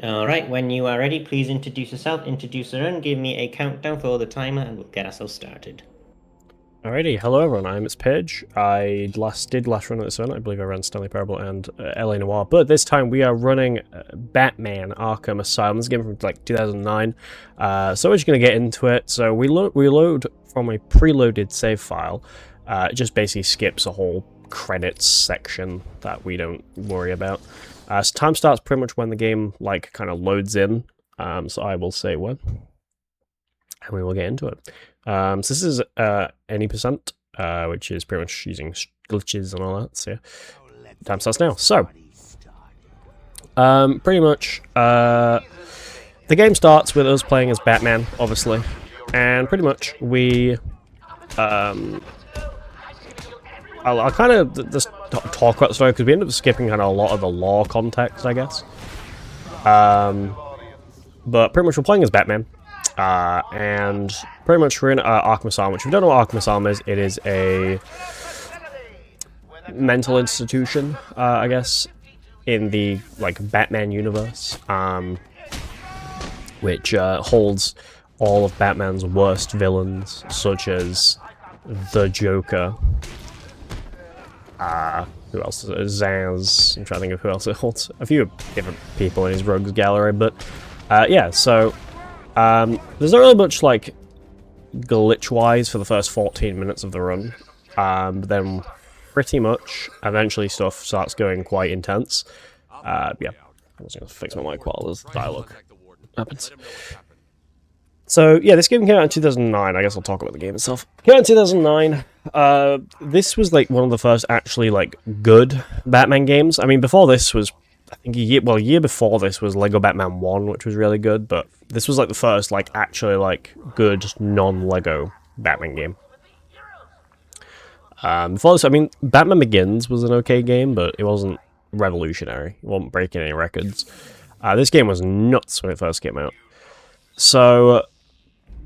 Alright, when you are ready, please introduce yourself, introduce the run, give me a countdown for the timer, and we'll get ourselves started. Alrighty, hello everyone, I'm Pidge. I did last run at this event. I believe I ran Stanley Parable and LA Noire, but this time we are running Batman Arkham Asylum. This game from like 2009, so we're just going to get into it. So we load from a preloaded save file. It just basically skips a whole credits section that we don't worry about. So time starts pretty much when the game like kind of loads in, so I will say when, and we will get into it. So this is any percent, which is pretty much using glitches and all that. So yeah, time starts now. So pretty much the game starts with us playing as Batman, obviously, and pretty much we I'll kind of just talk about the story because we end up skipping kind of a lot of the lore context, I guess. But pretty much we're playing as Batman. And pretty much we're in Arkham Asylum, which if you don't know what Arkham Asylum is, it is a mental institution, I guess, in the like Batman universe, which holds all of Batman's worst villains, such as the Joker. Who else is it? Zaz. I'm trying to think of who else it holds. A few different people in his rogues gallery, but yeah, so there's not really much like glitch-wise for the first 14 minutes of the run, but then pretty much eventually stuff starts going quite intense. Yeah, I'm just gonna fix my mic while this dialogue happens. So yeah, this game came out in 2009. I guess I'll talk about the game itself. Came out in 2009. This was like one of the first actually like good Batman games. I mean, before this was, I think a year before this was Lego Batman 1, which was really good, but this was like the first like actually like good non-Lego Batman game. Before this, I mean, Batman Begins was an okay game, but it wasn't revolutionary. It wasn't breaking any records. This game was nuts when it first came out. So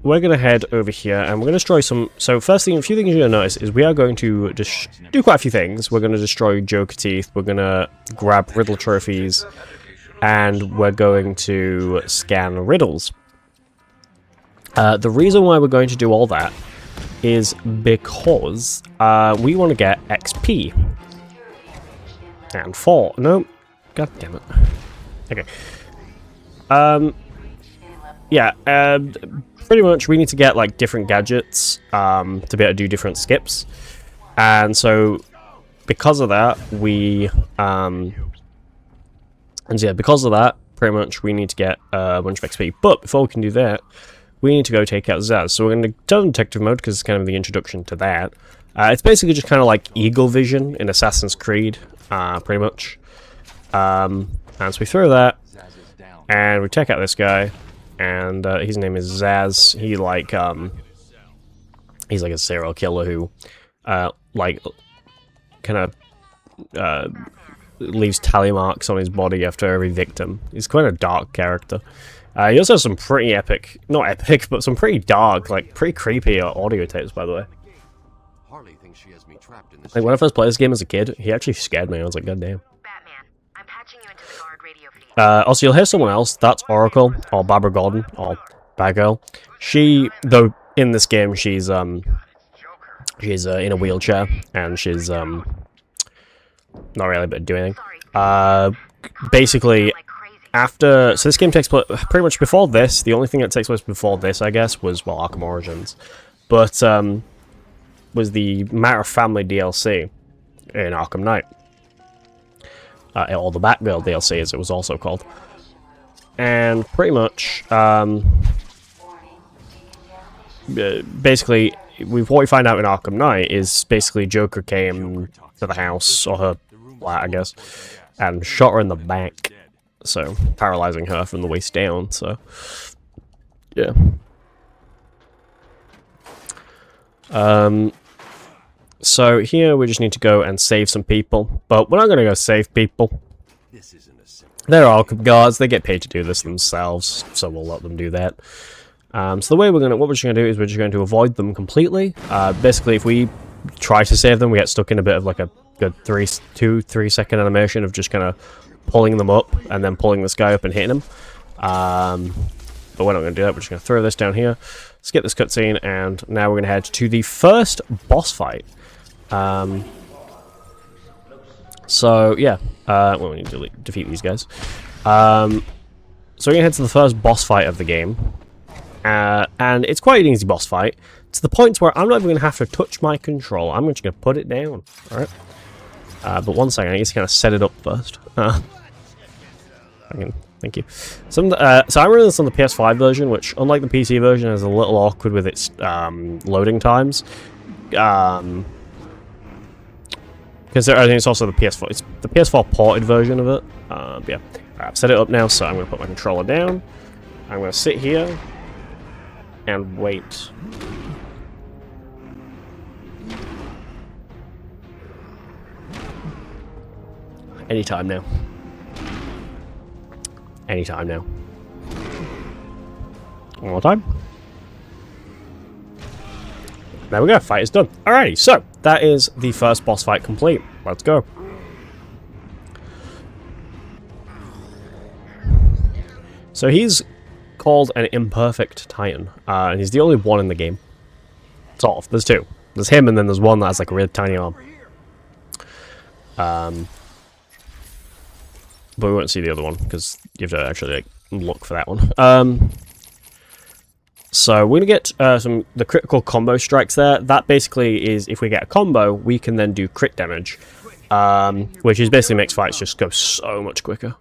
we're going to head over here and we're going to destroy some... So first thing, a few things you're going to notice is we are going to just do quite a few things. We're going to destroy Joker teeth, we're going to grab Riddle trophies, and we're going to scan riddles. The reason why we're going to do all that is because we want to get XP. And 4. No. God damn it. Okay. Yeah, pretty much we need to get like different gadgets to be able to do different skips, and so because of that pretty much we need to get a bunch of XP. But before we can do that, we need to go take out Zaz. So we're going to turn detective mode because it's kind of the introduction to that. It's basically just kind of like Eagle Vision in Assassin's Creed, pretty much. And so we throw that, and we take out this guy. And his name is Zaz. He like he's like a serial killer who like kind of leaves tally marks on his body after every victim. He's quite a dark character. He also has some pretty epic, not epic, but some pretty dark, like pretty creepy audio tapes, by the way. Harley thinks she has me trapped in this. Like when I first played this game as a kid, he actually scared me. I was like, God damn. Also, you'll hear someone else. That's Oracle, or Barbara Gordon, or Batgirl. She, though, in this game, she's in a wheelchair, and she's not really able to do anything. Basically, after, so this game takes place pretty much before this. The only thing that takes place before this, I guess, was, well, Arkham Origins, but was the Matter of Family DLC in Arkham Knight. Or the Batgirl DLC, as it was also called. And pretty much, basically, what we find out in Arkham Knight is basically Joker came to the house, or her flat, I guess, and shot her in the back, so paralyzing her from the waist down, so, yeah. So here we just need to go and save some people, but we're not going to go save people. They're Arkham guards, they get paid to do this themselves, so we'll let them do that. So the way what we're just going to do is we're just going to avoid them completely. Basically, if we try to save them, we get stuck in a bit of like a good 2-3 second animation of just kind of pulling them up and then pulling this guy up and hitting him. But we're not going to do that. We're just going to throw this down here, skip this cutscene, and now we're going to head to the first boss fight. So yeah, well, we need to defeat these guys. So we're going to head to the first boss fight of the game. And it's quite an easy boss fight, to the point where I'm not even going to have to touch my controller. I'm just going to put it down. Alright. But one second, I need to kind of set it up first. Thank you. So I'm running this on the PS5 version, which, unlike the PC version, is a little awkward with its loading times. Because I think it's also the PS4. It's the PS4 ported version of it. Yeah. Right, I've set it up now, so I'm going to put my controller down. I'm going to sit here and wait. Anytime now. Anytime now. One more time. There we go, fight is done. Alrighty, so that is the first boss fight complete. Let's go. So he's called an imperfect titan, and he's the only one in the game. Sort of. There's two. There's him, and then there's one that has like a really tiny arm. But we won't see the other one because you have to actually like, look for that one. So we're gonna get the critical combo strikes there. That basically is if we get a combo, we can then do crit damage, which is basically makes fights just go so much quicker.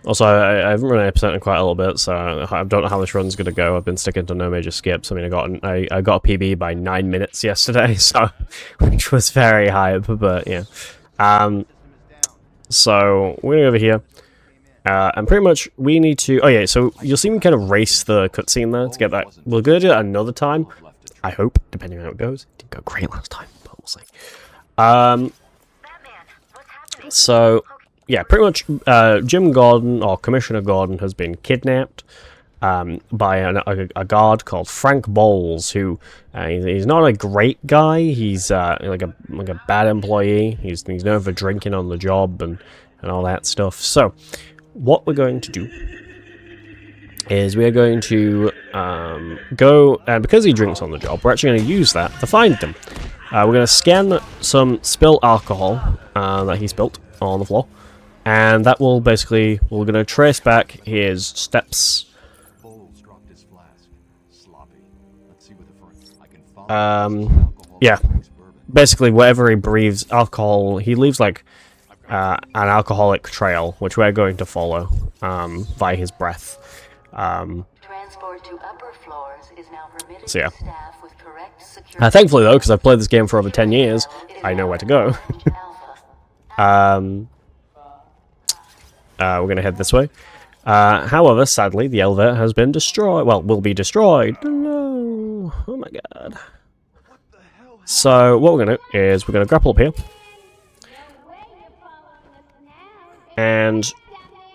Also, I haven't run 8% in quite a little bit, so I don't know how this run's gonna go. I've been sticking to no major skips. I mean, I got a PB by 9 minutes yesterday, so which was very high, but yeah. So we're gonna go over here, and pretty much we need to. Oh yeah, so you'll see me kind of race the cutscene there to get that. We're gonna do it another time, I hope, depending on how it goes. It didn't go great last time, but we'll see. So. Yeah, pretty much Jim Gordon, or Commissioner Gordon, has been kidnapped by a guard called Frank Bowles, who he's not a great guy. He's like a bad employee. He's known for drinking on the job and all that stuff. So what we're going to do is we are going to go, and because he drinks on the job, we're actually going to use that to find him. We're going to scan some spilled alcohol that he spilt on the floor. And that will basically, we're going to trace back his steps. Yeah, basically wherever he breathes alcohol, he leaves like an alcoholic trail, which we're going to follow via his breath. Transport to upper floors is now permitted So yeah. to staff with correct security. Thankfully though, because I've played this game for over 10 years, I know where to go. We're going to head this way. However, sadly, the elevator has been destroyed. Well, will be destroyed. No. Oh my god. So, what we're going to do is we're going to grapple up here. And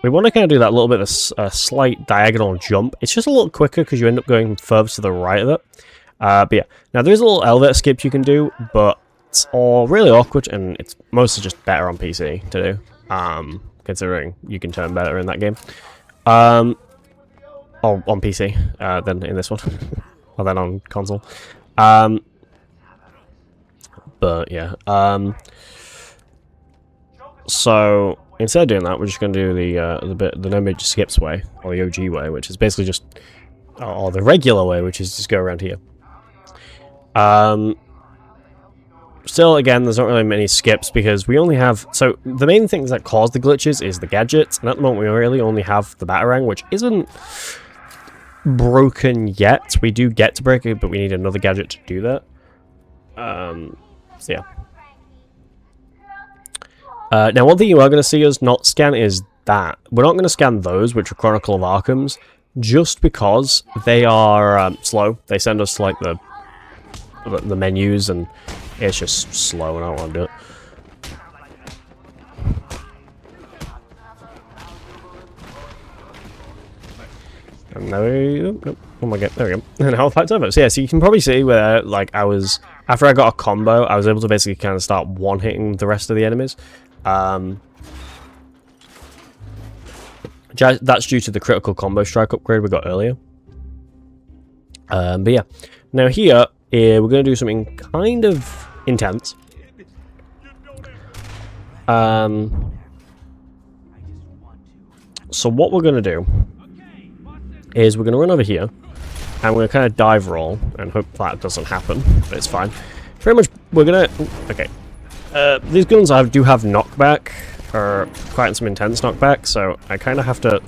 we want to kind of do that little bit of a slight diagonal jump. It's just a little quicker because you end up going further to the right of it. But yeah. Now, there's a little elevator skip you can do, but it's all really awkward, and it's mostly just better on PC to do. Considering you can turn better in that game. Or on PC than in this one. Or then on console. But yeah. So instead of doing that, we're just going to do the no major skips way, or the OG way, which is basically just, or the regular way, which is just go around here. Still, again, there's not really many skips because we only have... So, the main things that cause the glitches is the gadgets, and at the moment we really only have the Batarang, which isn't broken yet. We do get to break it, but we need another gadget to do that. So, yeah. Now, one thing you are going to see us not scan is that. We're not going to scan those, which are Chronicle of Arkham's, just because they are slow. They send us to, like, the menus, and it's just slow, and I don't want to do it. And there we go. Oh my god, there we go. And how fight's over. So yeah, so you can probably see where like I was after I got a combo, I was able to basically kind of start one-hitting the rest of the enemies. That's due to the critical combo strike upgrade we got earlier. But yeah, now here we're going to do something kind of intense. So what we're going to do is we're going to run over here, and we're going to kind of dive roll, and hope that doesn't happen, but it's fine. Pretty much, we're going to... Okay. These guns do have knockback, or quite some intense knockback, so I kind of have to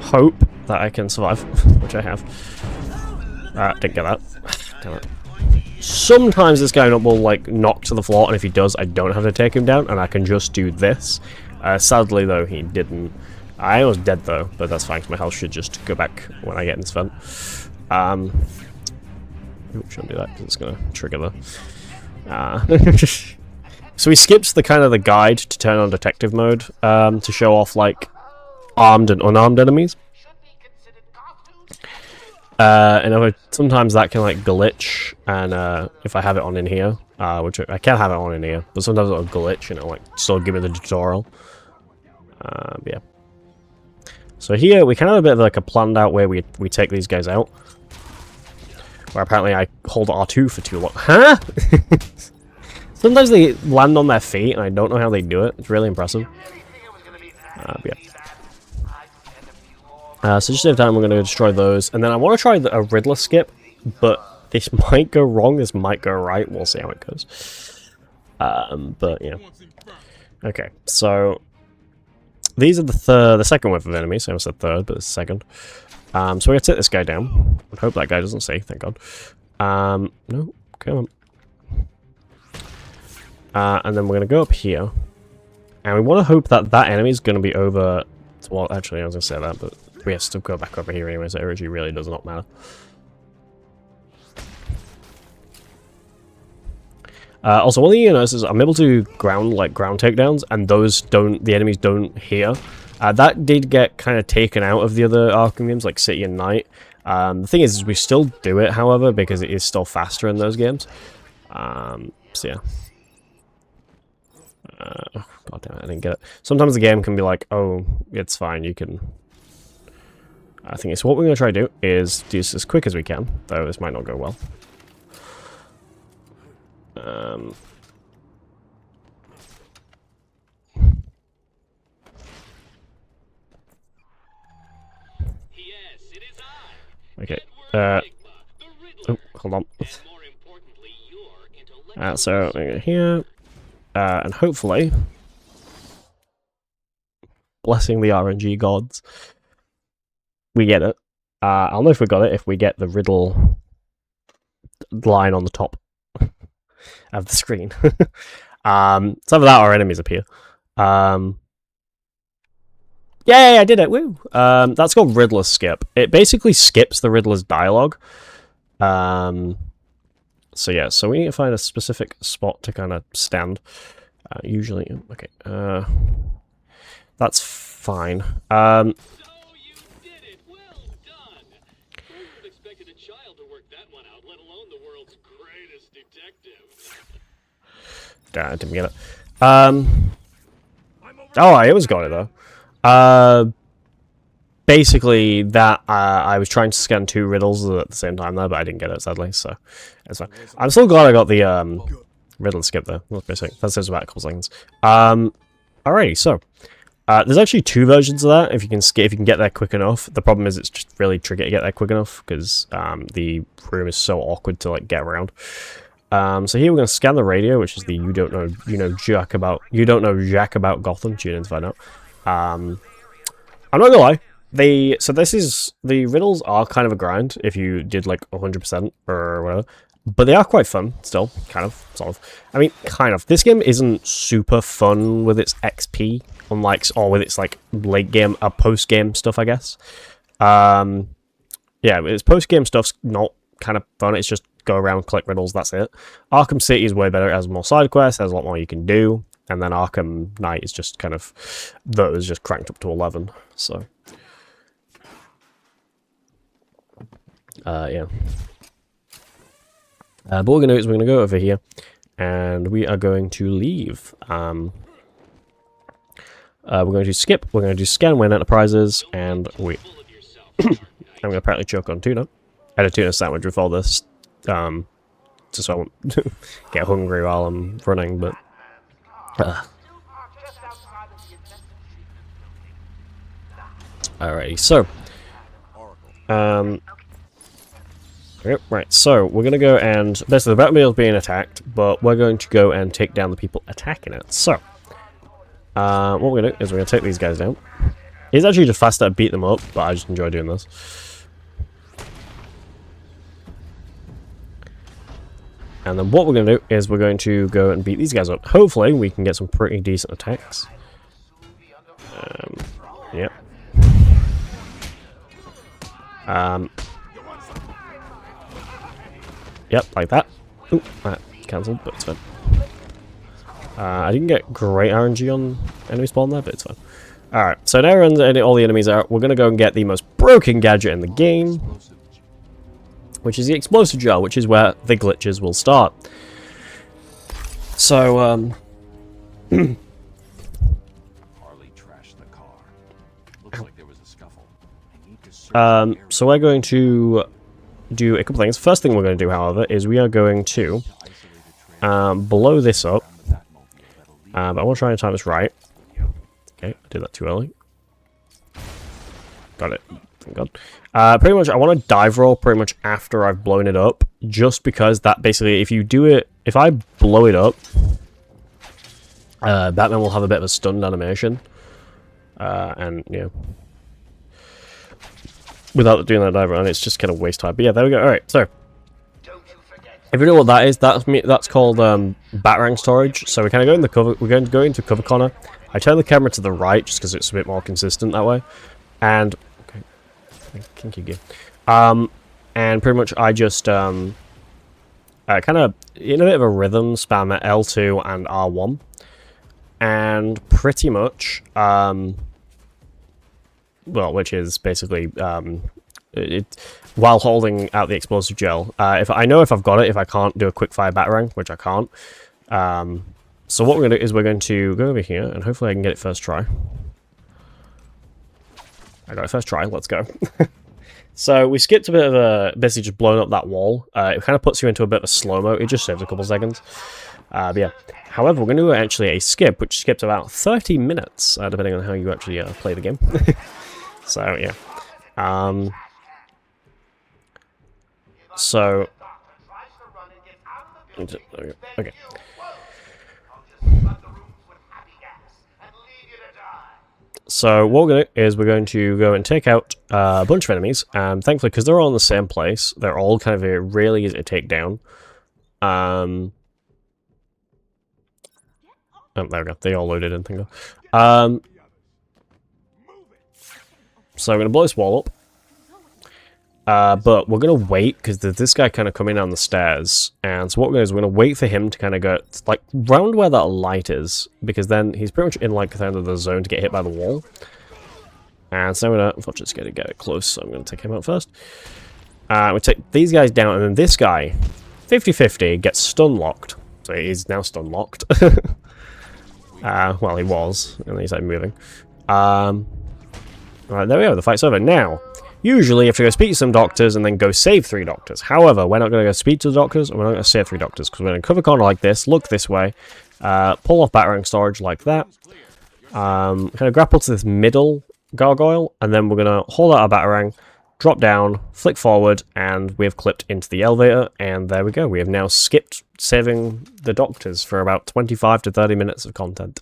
hope that I can survive, which I have. Didn't get that. Damn it. Sometimes this guy will, like, knock to the floor, and if he does, I don't have to take him down, and I can just do this. Sadly, though, he didn't. I was dead, though, but that's fine, because my health should just go back when I get in this vent. Shouldn't do that, because it's going to trigger the... So we skipped the kind of the guide to turn on detective mode, to show off, like, armed and unarmed enemies. And sometimes that can, like, glitch, and if I have it on in here, which I can't have it on in here, but sometimes it'll glitch, and it'll, like, still give me the tutorial. Yeah. So here, we kind of have a bit of, like, a planned out way we take these guys out. Where apparently I hold R2 for too long. Huh? Sometimes they land on their feet, and I don't know how they do it. It's really impressive. Yeah. So just save time, we're going to destroy those. And then I want to try a Riddler skip, but this might go wrong, this might go right. We'll see how it goes. But, yeah. Okay, so... These are the second wave of enemies. I almost said third, but it's second. So we're going to take this guy down. I hope that guy doesn't see, thank God. No, come on. And then we're going to go up here. And we want to hope that that enemy is going to be over... Well, actually, I was going to say that, but we have to still go back over here anyway, so it actually really does not matter. Also, one thing you notice is I'm able to ground takedowns, and the enemies don't hear. That did get kind of taken out of the other Arkham games, like City and Night. The thing is we still do it, however, because it is still faster in those games. So yeah. God damn it, I didn't get it. Sometimes the game can be like, oh, it's fine, you can... I think it's what we're going to try to do is do this as quick as we can, though this might not go well. Okay. Oh, hold on. So we're going here, and hopefully, blessing the RNG gods, we get it. I'll know if we got it if we get the riddle line on the top of the screen. Some of that our enemies appear. Yay, I did it! Woo! That's called Riddler Skip. It basically skips the Riddler's dialogue. So yeah, so we need to find a specific spot to kind of stand. Usually, okay. That's fine. So you did it! Well done! Who would have expected a child to work that one out, let alone the world's greatest detective? I didn't get it. Oh, I always got it though. Basically, that I was trying to scan 2 riddles at the same time there, but I didn't get it, sadly, so it's fine. I'm still glad I got the riddle skip there. That's basic. That saves about a couple seconds. Alrighty, so there's actually 2 versions of that. If you can get there quick enough. The problem is it's just really tricky to get there quick enough because the room is so awkward to like get around. So here we're going to scan the radio, which is the you don't know jack about Gotham. Tune in to find out. I'm not gonna lie. The riddles are kind of a grind if you did like 100% or whatever, but they are quite fun still, kind of, sort of. I mean, kind of. This game isn't super fun with its XP, or with its like late game, post game stuff, I guess. Yeah, its post game stuff's not kind of fun. It's just go around, collect riddles, that's it. Arkham City is way better. It has more side quests, has a lot more you can do. And then Arkham Knight is just kind of, those just cranked up to 11, so. Yeah. But what we're going to do is we're going to go over here, and we are going to leave. We're going to skip, we're going to do scan win enterprises, and we... I'm going to apparently choke on tuna. I had a tuna sandwich with all this, just so I won't get hungry while I'm running, but... Alrighty, so... Yep, right, so we're going to go and... Basically, the Batmobile is being attacked, but we're going to go and take down the people attacking it. So, what we're going to do is we're going to take these guys down. It's actually just faster to beat them up, but I just enjoy doing this. And then what we're going to do is we're going to go and beat these guys up. Hopefully, we can get some pretty decent attacks. Yep. Yep, like that. Ooh, that cancelled, but it's fine. I didn't get great RNG on enemy spawn there, but it's fine. Alright, so now all the enemies are, we're going to go and get the most broken gadget in the game, which is the explosive gel, which is where the glitches will start. So, Harley trashed the car. Looks like there was a scuffle. I need to search so we're going to do a couple things. First thing we're going to do, however, is we are going to blow this up. But I want to try and time this right. Okay, I did that too early. Got it. Thank God. Pretty much, I want to dive roll pretty much after I've blown it up, just because that basically, if you do it, if I blow it up, Batman will have a bit of a stunned animation, and yeah, without doing that dive roll, and it's just kind of waste time. But yeah, there we go. All right, so if you know what that is, that's called Batarang storage. So we kind of go in the cover. We're going to go into cover corner. I turn the camera to the right just because it's a bit more consistent that way, and thank you, and pretty much I just kind of in a bit of a rhythm spam at L2 and R1, and pretty much well, which is basically while holding out the explosive gel. If I've got it, if I can't do a quick fire batarang, which I can't. So what we're gonna do is we're going to go over here, and hopefully I can get it first try. I got it first try. Let's go. So we skipped a bit of a basically just blowing up that wall. It kind of puts you into a bit of a slow-mo. It just saves a couple seconds. But yeah. However, we're going to do actually a skip, which skips about 30 minutes, depending on how you actually play the game. So yeah. So okay. So what we're going to do is we're going to go and take out a bunch of enemies. Thankfully, because they're all in the same place, they're all kind of really easy to take down. Oh, there we go. They all loaded in. So I'm going to blow this wall up. But we're going to wait, because there's this guy kind of coming down the stairs. And so what we're going to do is we're going to wait for him to kind of go, like, round where that light is. Because then he's pretty much in, like, kind of the zone to get hit by the wall. And so I'm going to, unfortunately, just get it close. So I'm going to take him out first. We take these guys down, and then this guy, 50-50, gets stun locked. So he's now stun locked. Well, he was, and then he started moving. Alright, there we go, the fight's over. Now, usually you have to go speak to some doctors and then go save 3 doctors. However, we're not going to go speak to the doctors, and we're not going to save 3 doctors, because we're going to cover corner like this, look this way, pull off Batarang storage like that, kind of grapple to this middle gargoyle, and then we're going to hold out our Batarang, drop down, flick forward, and we have clipped into the elevator, and there we go. We have now skipped saving the doctors for about 25 to 30 minutes of content.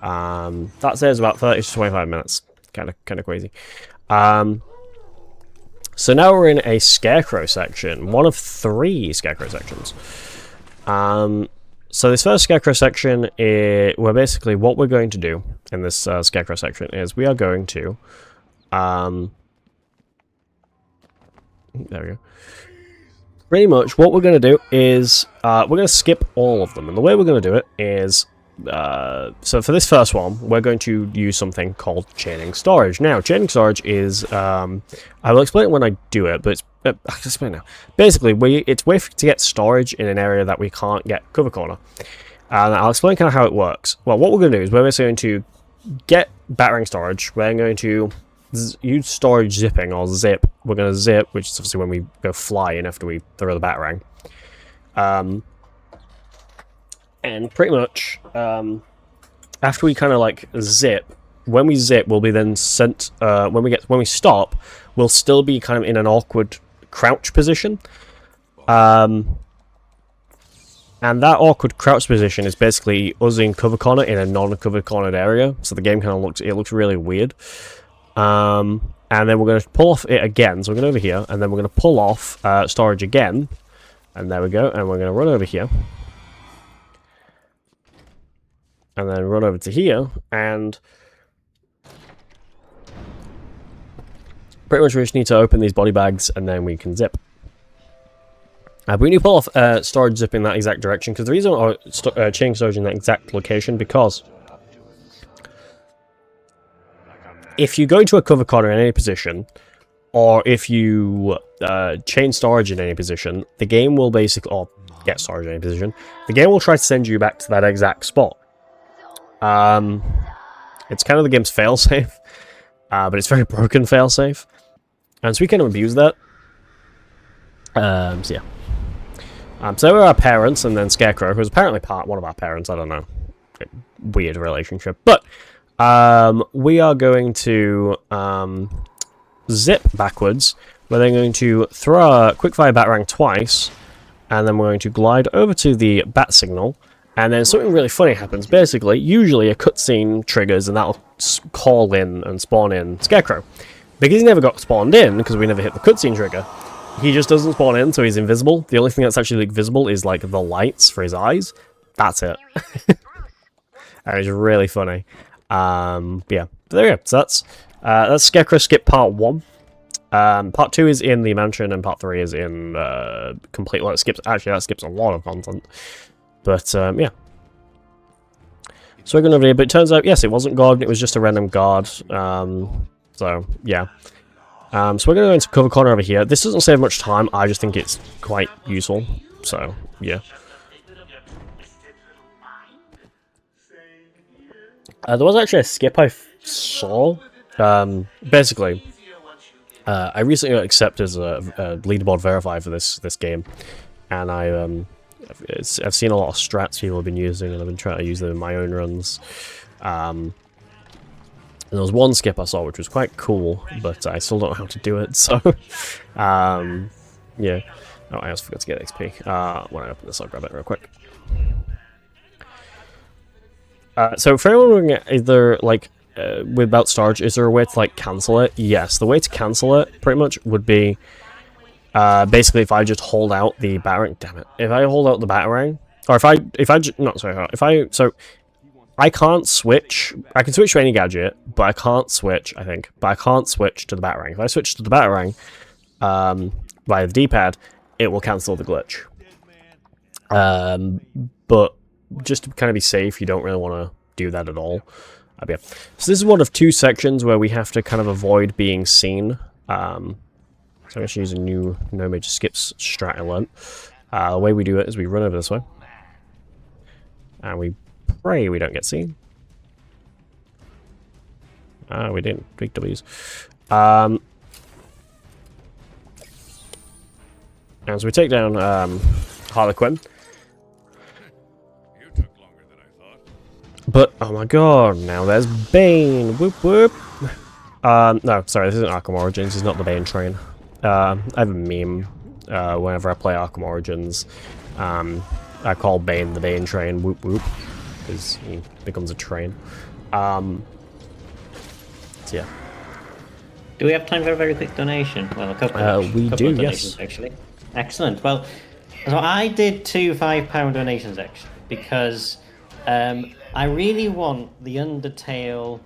That saves about 30 to 25 minutes. Kind of crazy. So now we're in a scarecrow section, one of 3 scarecrow sections. So this first scarecrow section, where basically what we're going to do in this scarecrow section is we are going to, there we go. Pretty much what we're going to do is we're going to skip all of them, and the way we're going to do it is so for this first one, we're going to use something called chaining storage. Now, chaining storage is, I will explain it when I do it, but it's, I'll explain now. Basically, it's a way to get storage in an area that we can't get cover corner. And I'll explain kind of how it works. Well, what we're going to do is we're basically going to get battering storage. We're going to use storage zipping, or zip. We're going to zip, which is obviously when we go flying after we throw the batarang. And pretty much, after we kind of like zip, when we zip, we'll be then sent. When we stop, we'll still be kind of in an awkward crouch position. And that awkward crouch position is basically us in cover corner in a non-cover cornered area. So the game kind of looks really weird. And then we're going to pull off it again. So we're going over here, and then we're going to pull off storage again. And there we go. And we're going to run over here. And then run over to here, and pretty much we just need to open these body bags, and then we can zip. But we need to pull off storage zip in that exact direction, because the reason we're chaining storage in that exact location, because if you go into a cover corner in any position, or if you chain storage in any position, the game will basically, or get storage in any position, the game will try to send you back to that exact spot. It's kind of the game's failsafe, but it's very broken failsafe, and so we kind of abuse that. So yeah. So there were our parents, and then Scarecrow, who was apparently one of our parents. I don't know, weird relationship. But we are going to zip backwards. We're then going to throw a quickfire batarang twice, and then we're going to glide over to the bat signal. And then something really funny happens. Basically, usually a cutscene triggers, and that'll call in and spawn in Scarecrow. Because he never got spawned in, because we never hit the cutscene trigger, he just doesn't spawn in, so he's invisible. The only thing that's actually visible is like the lights for his eyes. That's it. And it's really funny. Yeah, but there we go. So that's Scarecrow Skip Part 1. Part 2 is in the mansion, and Part 3 is in complete. Well, that skips a lot of content. But, yeah. So we're going over here, but it turns out, yes, it wasn't God, it was just a random guard. So, yeah. So we're going to go into cover corner over here. This doesn't save much time, I just think it's quite useful. So, yeah. There was actually a skip I saw. Basically, I recently got accepted as a leaderboard verifier for this game. And I've seen a lot of strats people have been using, and I've been trying to use them in my own runs. And there was one skip I saw which was quite cool, but I still don't know how to do it, so... yeah. Oh, I also forgot to get XP. When I open this, I'll grab it real quick. So for anyone wondering either, like, without storage, is there a way to, like, cancel it? Yes, the way to cancel it, pretty much, would be... basically, if I just hold out the batarang, damn it. If I hold out the batarang, or so I can't switch. I can switch to any gadget, but I can't switch. I think, but I can't switch to the batarang. If I switch to the batarang via the D-pad, it will cancel the glitch. But just to kind of be safe, you don't really want to do that at all. Yeah. So this is one of two sections where we have to kind of avoid being seen. So I'm going to use a new no major skips strat I learned. The way we do it is we run over this way. And we pray we don't get seen. We didn't. Big W's. And so we take down Harley Quinn. You took longer than I thought. But, oh my god, now there's Bane. Whoop whoop. No, sorry, this isn't Arkham Origins. This is not the Bane train. I have a meme whenever I play Arkham Origins. I call Bane the Bane train, whoop whoop, because he becomes a train. So yeah. Do we have time for a very quick donation? Well, a couple. We couple do, of donations, yes. Actually, excellent. Well, so I did 2 £5 donations actually because I really want the Undertale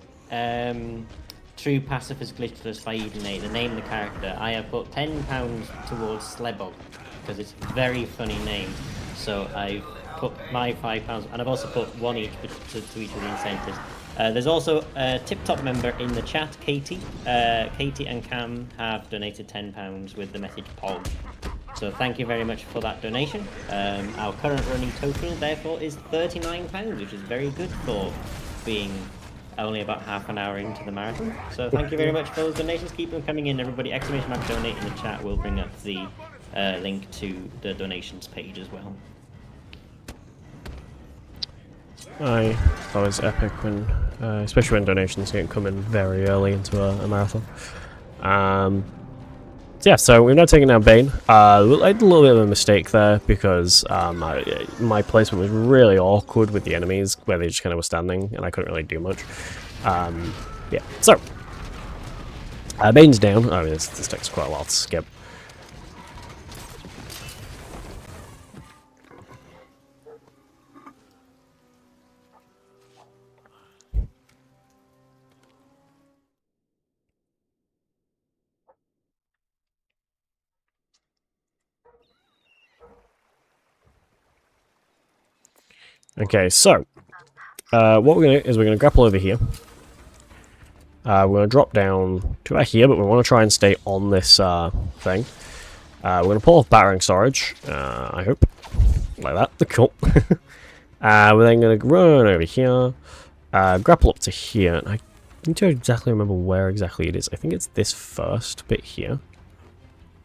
True Pacifist Glitchless Faidene, the name of the character. I have put £10 towards Slebog because it's a very funny name. So I've put my £5, and I've also put one each to each of the incentives. There's also a tip-top member in the chat, Katie. Katie and Cam have donated £10 with the message POG. So thank you very much for that donation. Our current running total, therefore, is £39, which is very good for being only about half an hour into the marathon. So thank you very much for those donations. Keep them coming in, everybody. !donate in the chat will bring up the link to the donations page as well. It's always epic when, especially when donations can come in very early into a marathon. So yeah, so we've now taken down Bane. I did a little bit of a mistake there because my placement was really awkward with the enemies, where they just kind of were standing, and I couldn't really do much. Yeah, so Bane's down. I mean, this takes quite a while to skip. Okay, so what we're going to do is we're going to grapple over here. We're going to drop down to about here, but we want to try and stay on this thing. We're going to pull off battering storage, I hope. Like that. Cool. We're then going to run over here, grapple up to here. And I need to exactly remember where exactly it is. I think it's this first bit here.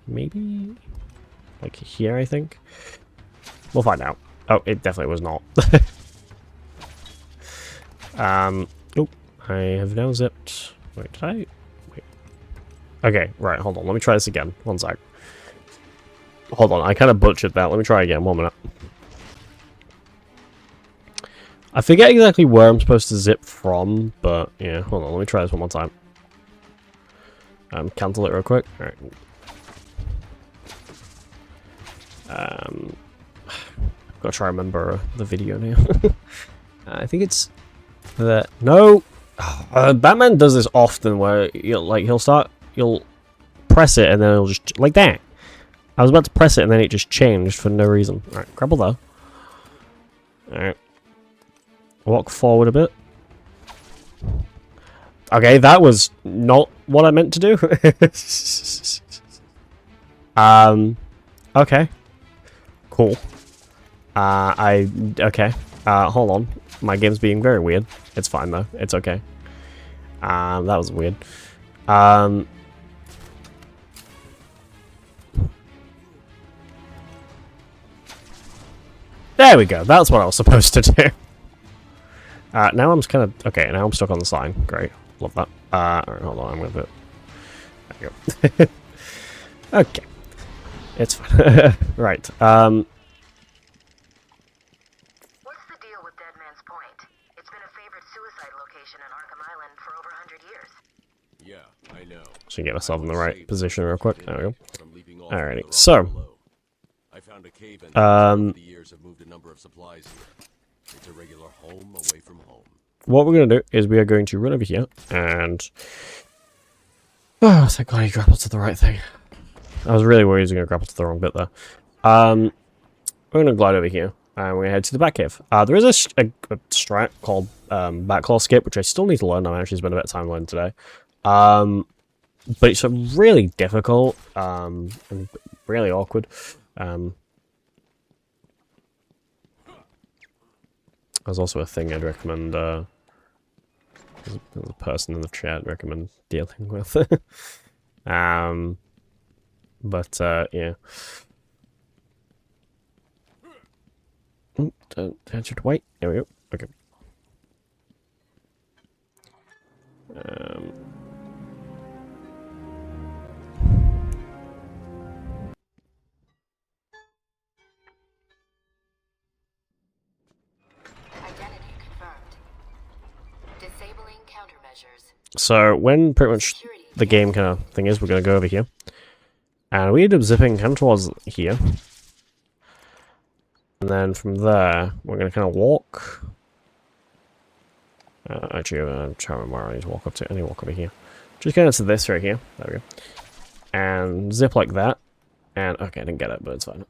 Maybe? Like here, I think? We'll find out. Oh, it definitely was not. Oh, I have now zipped. Wait, did I? Wait. Okay, right, hold on. Let me try this again. One sec. Hold on, I kind of butchered that. Let me try again. 1 minute. I forget exactly where I'm supposed to zip from, but yeah, hold on. Let me try this one more time. Cancel it real quick. Alright. Gotta try to remember the video now. I think it's that. No, Batman does this often where you'll press it and then it'll just like that. I was about to press it and then it just changed for no reason. All right, grapple though. All right, walk forward a bit. Okay, that was not what I meant to do. Okay, cool. Okay. Hold on. My game's being very weird. It's fine though. It's okay. That was weird. There we go. That's what I was supposed to do. Now I'm just kind of okay. Now I'm stuck on the sign. Great. Love that. Alright, hold on. I'm gonna put. There you go. Okay. It's fine. Right. Yeah, I know. Should get myself in the right position real quick. There we go. Alrighty, so I found a cave in over the years have moved a number of supplies here. It's a regular home away from home. what we're gonna do is we are going to run over here and thank God he grappled to the right thing. I was really worried he was gonna grapple to the wrong bit there. We're gonna glide over here and we're gonna head to the Batcave. There is a strat called Batclaw Skip, which I still need to learn. I'm actually spent a bit of time learning today. But it's really difficult and really awkward. There's also a thing I'd recommend. There's a person in the chat I'd recommend dealing with. But yeah. Don't have to wait. There we go. Okay. So when pretty much the game kind of thing is, we're going to go over here. And we end up zipping kind of towards here. And then from there, we're going to kind of walk. Actually, I'm trying to remember where I need to walk up to. I need to walk over here. Just kind of to this right here. There we go. And zip like that. And, okay, I didn't get it, but it's fine.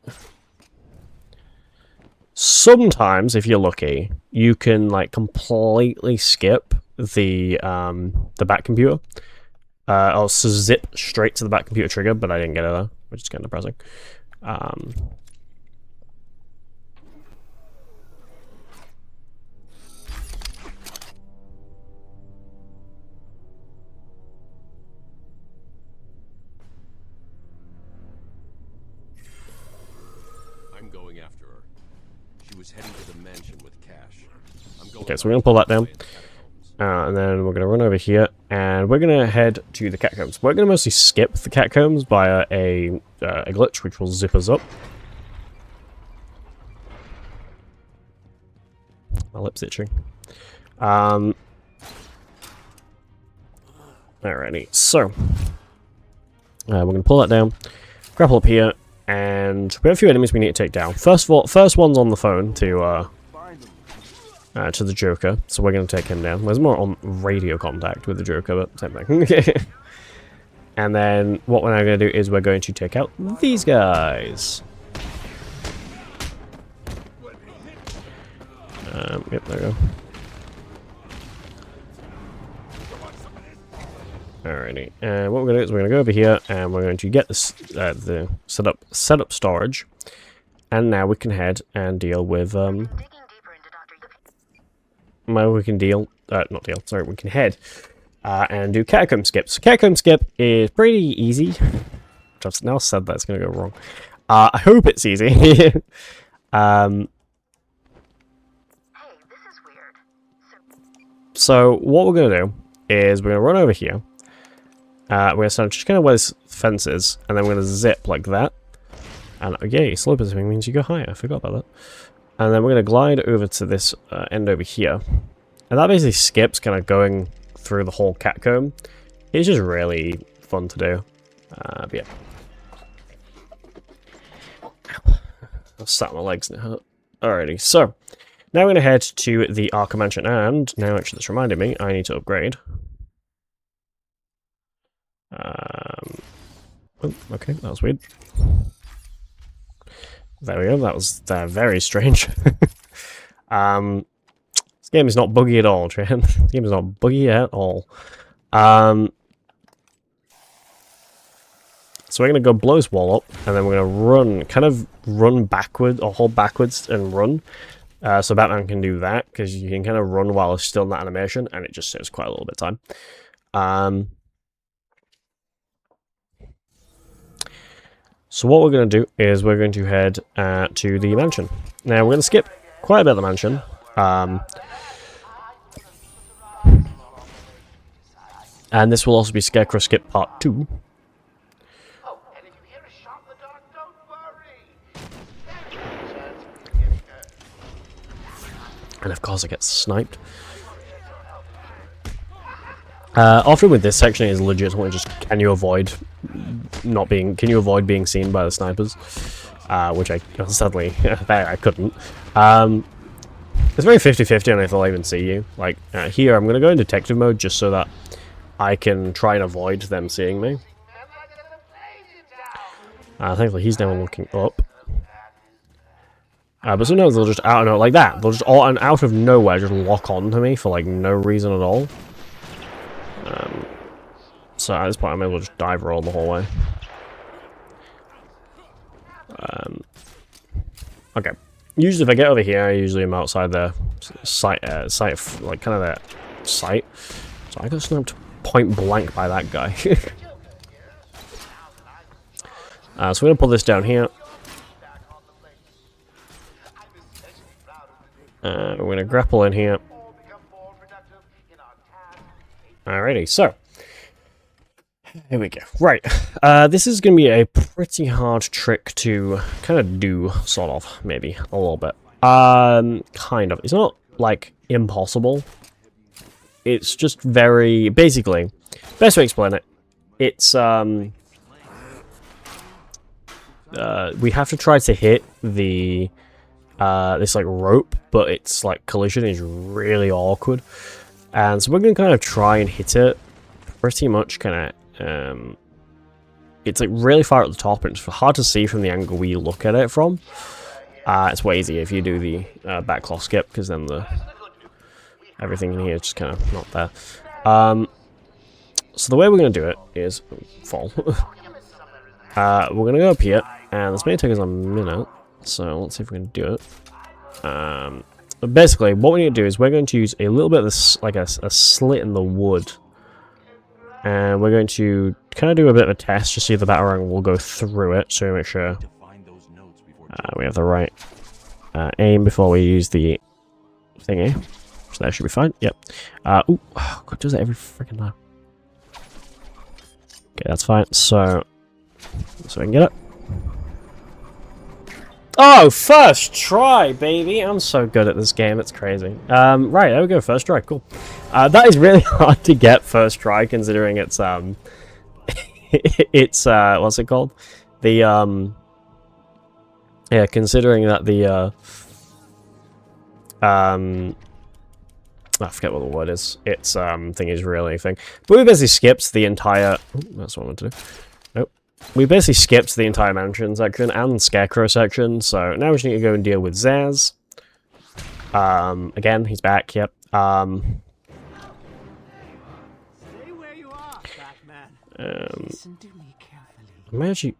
Sometimes, if you're lucky, you can like completely skip the back computer. Or zip straight to the back computer trigger, but I didn't get it there, which is kind of depressing. I'm going after her. She was heading to the mansion with cash. I'm going Okay, so we're gonna pull that down. And then we're going to run over here, and we're going to head to the catacombs. We're going to mostly skip the catacombs via a glitch, which will zip us up. My lip's itching. Alrighty, so we're going to pull that down, grapple up here, and we have a few enemies we need to take down. First one's on the phone to the Joker, so we're going to take him down. There's more on radio contact with the Joker, but same thing. And then what we're now going to do is we're going to take out these guys. Yep, there we go. Alrighty, and what we're going to do is we're going to go over here, and we're going to get this the set up storage, and now we can head and deal with we can head and do catacomb skips. Catacomb skip is pretty easy. I've now said that it's going to go wrong. I hope it's easy. Hey, this is weird. So what we're going to do is we're going to run over here. We're going to stand just kind of where this fence is, and then we're going to zip like that. And yay, slow positioning means you go higher. I forgot about that. And then we're going to glide over to this end over here. And that basically skips kind of going through the whole catacomb. It's just really fun to do. But yeah. I've sat on my legs now. Alrighty, so now we're going to head to the Arkham Mansion. And now actually that's reminded me, I need to upgrade. Oh, okay, that was weird. There we go, that was very strange. This game is not buggy at all, Tran. This game is not buggy at all. So we're going to go blow this wall up, and then we're going to kind of run backward, or hold backwards and run. So Batman can do that, because you can kind of run while it's still in that animation, and it just saves quite a little bit of time. So what we're going to do is we're going to head to the mansion. Now we're going to skip quite a bit of the mansion. And this will also be Scarecrow Skip Part 2. And of course I get sniped. Often with this section is legitimately just can you avoid being seen by the snipers, which I sadly I couldn't. It's very 50-50 on if they'll even see you. Like here I'm going to go in detective mode just so that I can try and avoid them seeing me. Thankfully he's now looking up. But sometimes they'll just like that. They'll just out of nowhere just lock on to me for like no reason at all. So at this point I may as well just dive roll the whole way. Okay. Usually if I get over here, I usually am outside the sight, like kind of that sight. So I got sniped point blank by that guy. So we're gonna pull this down here. We're gonna grapple in here. Alrighty, so here we go. Right, this is going to be a pretty hard trick to kind of do, sort of, maybe, a little bit. Kind of. It's not, like, impossible. It's just very, basically, best way to explain it, it's, we have to try to hit the, this, like, rope, but its, like, collision is really awkward. And so we're going to kind of try and hit it pretty much kind of, it's like really far at the top and it's hard to see from the angle we look at it from. It's way easier if you do the backlog skip, because then everything in here is just kind of not there. So the way we're going to do it is fall. We're going to go up here, and this may take us a minute, so let's see if we can do it. But basically, what we need to do is we're going to use a little bit of this, like a slit in the wood, and we're going to kind of do a bit of a test to see if the batarang will go through it, so we make sure we have the right aim before we use the thingy. So that should be fine. Yep. Ooh, oh, God, does it every freaking time. Okay, that's fine. So we can get it. Oh, first try, baby! I'm so good at this game, it's crazy. Right, there we go, first try, cool. That is really hard to get first try, considering it's, it's, what's it called? The, yeah, considering that the, I forget what the word is. It's, thing is really a thing. But we basically skipped the entire... Ooh, that's what I wanted to do. Nope. We basically skipped the entire mansion section and Scarecrow section, so now we just need to go and deal with Zaz. Again, he's back, yep. Stay where you are, Batman. Listen to me carefully. I'm actually...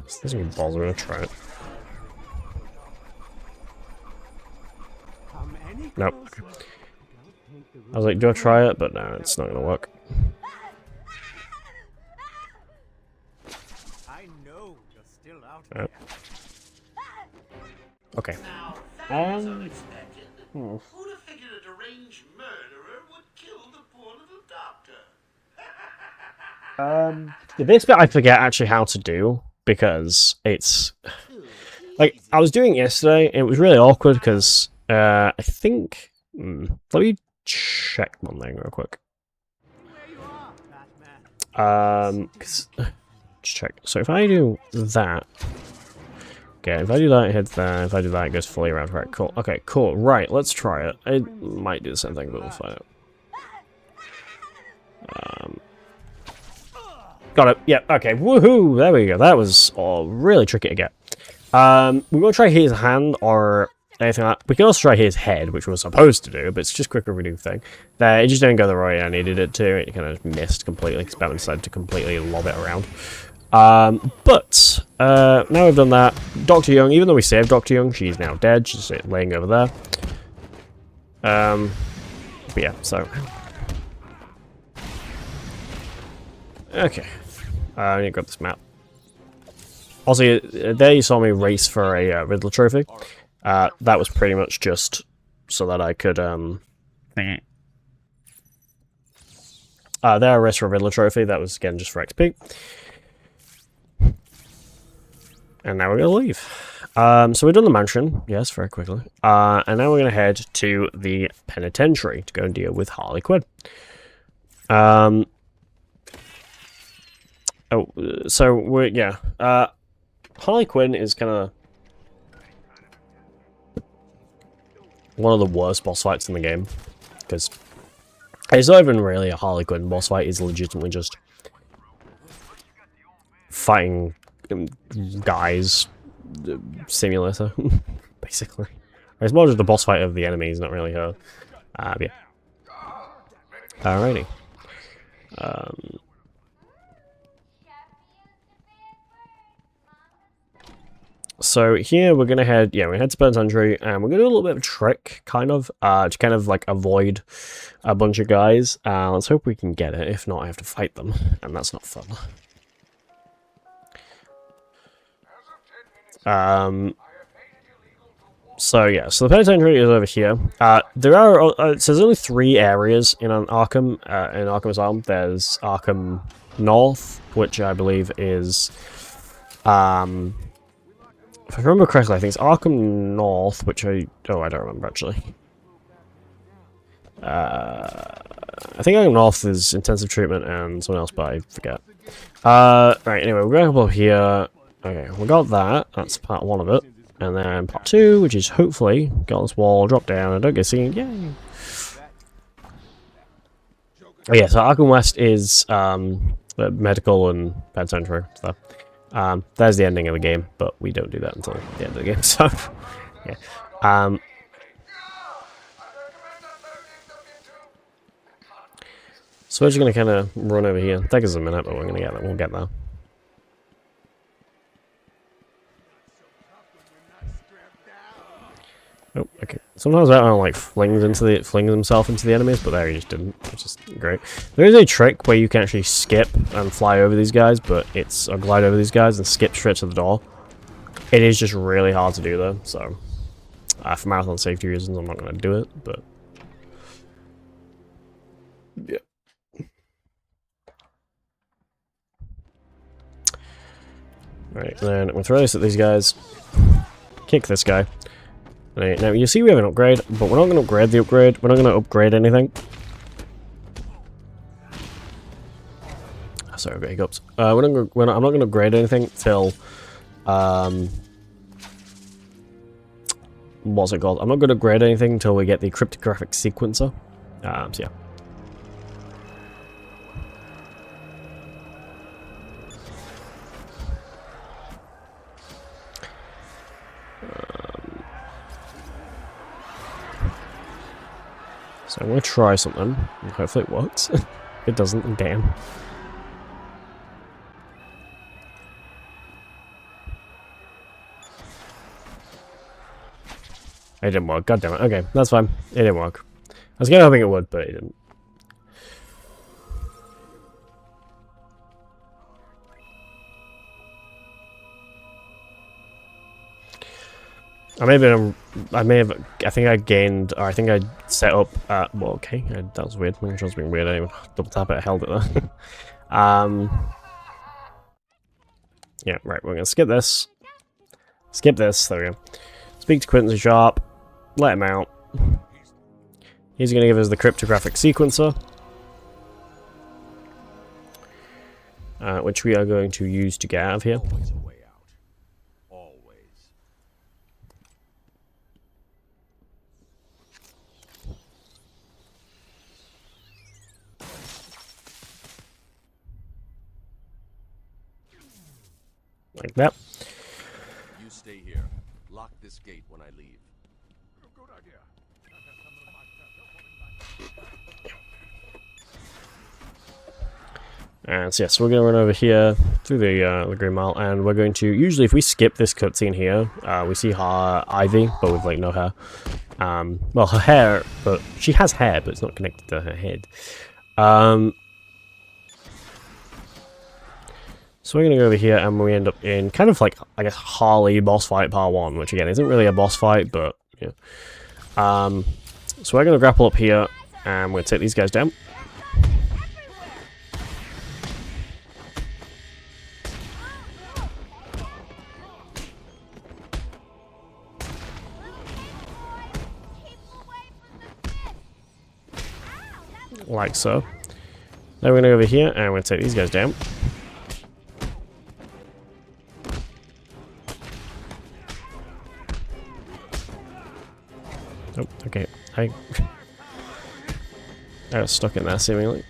this doesn't mean balls, I'm gonna try it. Come any Nope. closer. Okay. I was like, do I try it? But no, it's not gonna work. I know you're still out Oh. there. Okay. Who'd have figured a deranged murderer would kill the poor little doctor? This bit I forget actually how to do, because it's... Like, I was doing it yesterday, and it was really awkward, because I think... let me check one thing real quick. Where you are, Batman. Just check. So if I do that... Okay, if I do that, it hits there. If I do that, it goes fully around. Right, cool. Okay, cool. Right, let's try it. It might do the same thing, but we'll find out. Got it. Yeah, okay. Woohoo! There we go. That was really tricky to get. We won't try his hand or anything like that. We can also try his head, which we're supposed to do, but it's just quicker if we do the thing. There, it just didn't go the way I needed it to. It kind of missed completely, because Batman decided to completely lob it around. But now we've done that, Dr. Young, even though we saved Dr. Young, she's now dead. She's laying over there. But yeah, so... Okay. I need to grab this map. Also, there you saw me race for a Riddler trophy. That was pretty much just so that I could, there I raced for a Riddler trophy. That was, again, just for XP. And now we're going to leave. So we've done the mansion, yes, very quickly. And now we're going to head to the penitentiary to go and deal with Harley Quinn. So we're, yeah. Harley Quinn is kind of one of the worst boss fights in the game. Because it's not even really a Harley Quinn boss fight, it's legitimately just fighting guys simulator, basically. It's more just the boss fight of the enemies, not really her. Yeah. Alrighty. So here we're gonna head, we head to Penitentiary, and we're gonna do a little bit of a trick, kind of, to kind of like avoid a bunch of guys. Let's hope we can get it. If not, I have to fight them, and that's not fun. So yeah, so the penitentiary is over here. There are, so there's only 3 areas in Arkham, in Arkham Asylum. There's Arkham North, which I believe is, if I remember correctly, I think it's Arkham North, which I don't remember actually. I think Arkham North is intensive treatment and someone else, but I forget. Right, anyway, we're going up here. Okay, we got that. That's part 1 of it. And then part 2, which is hopefully got this wall, drop down, and don't get seen. Yay! Oh yeah, so Arkham West is medical and penitentiary stuff. There's the ending of the game, but we don't do that until the end of the game, so yeah. So we're just going to kind of run over here. Take us a minute, but we're going to get there. We'll get there. Oh, okay. Sometimes Batman like flings himself into the enemies, but there he just didn't, which is great. There is a trick where you can actually skip and fly over these guys, but it's or glide over these guys and skip straight to the door. It is just really hard to do though, so for marathon safety reasons, I'm not going to do it. But yeah. Right, then we'll throw this at these guys. Kick this guy. Right, now you see we have an upgrade, but we're not going to upgrade the upgrade. We're not going to upgrade anything. Sorry, I've got hiccups. I'm not going to upgrade anything till what's it called? I'm not going to upgrade anything until we get the cryptographic sequencer. So yeah. So I'm going to try something, and hopefully it works. If it doesn't, damn. It didn't work, god damn it. Okay, that's fine. It didn't work. I was kind of hoping it would, but it didn't. I think I gained, or I think I set up, well, okay, that was weird. My control's being weird. I didn't even double tap it, I held it there. Yeah, right, we're gonna skip this. Skip this, there we go. Speak to Quentin Sharp, let him out. He's gonna give us the cryptographic sequencer. Which we are going to use to get out of here. Always a way out. Always. Like that. You stay here. Lock this gate when I leave. Good idea. And so yes, we're going to run over here through the Green Mile, and we're going to, usually if we skip this cutscene here, we see her Ivy, but with like no hair. Well, her hair, but she has hair, but it's not connected to her head. So we're going to go over here, and we end up in kind of like, I guess, Harley boss fight part 1, which again isn't really a boss fight, but yeah. So we're going to grapple up here, and we're going to take these guys down. Like so. Then we're going to go over here, and we're going to take these guys down. Oh, okay. I got stuck in there, seemingly.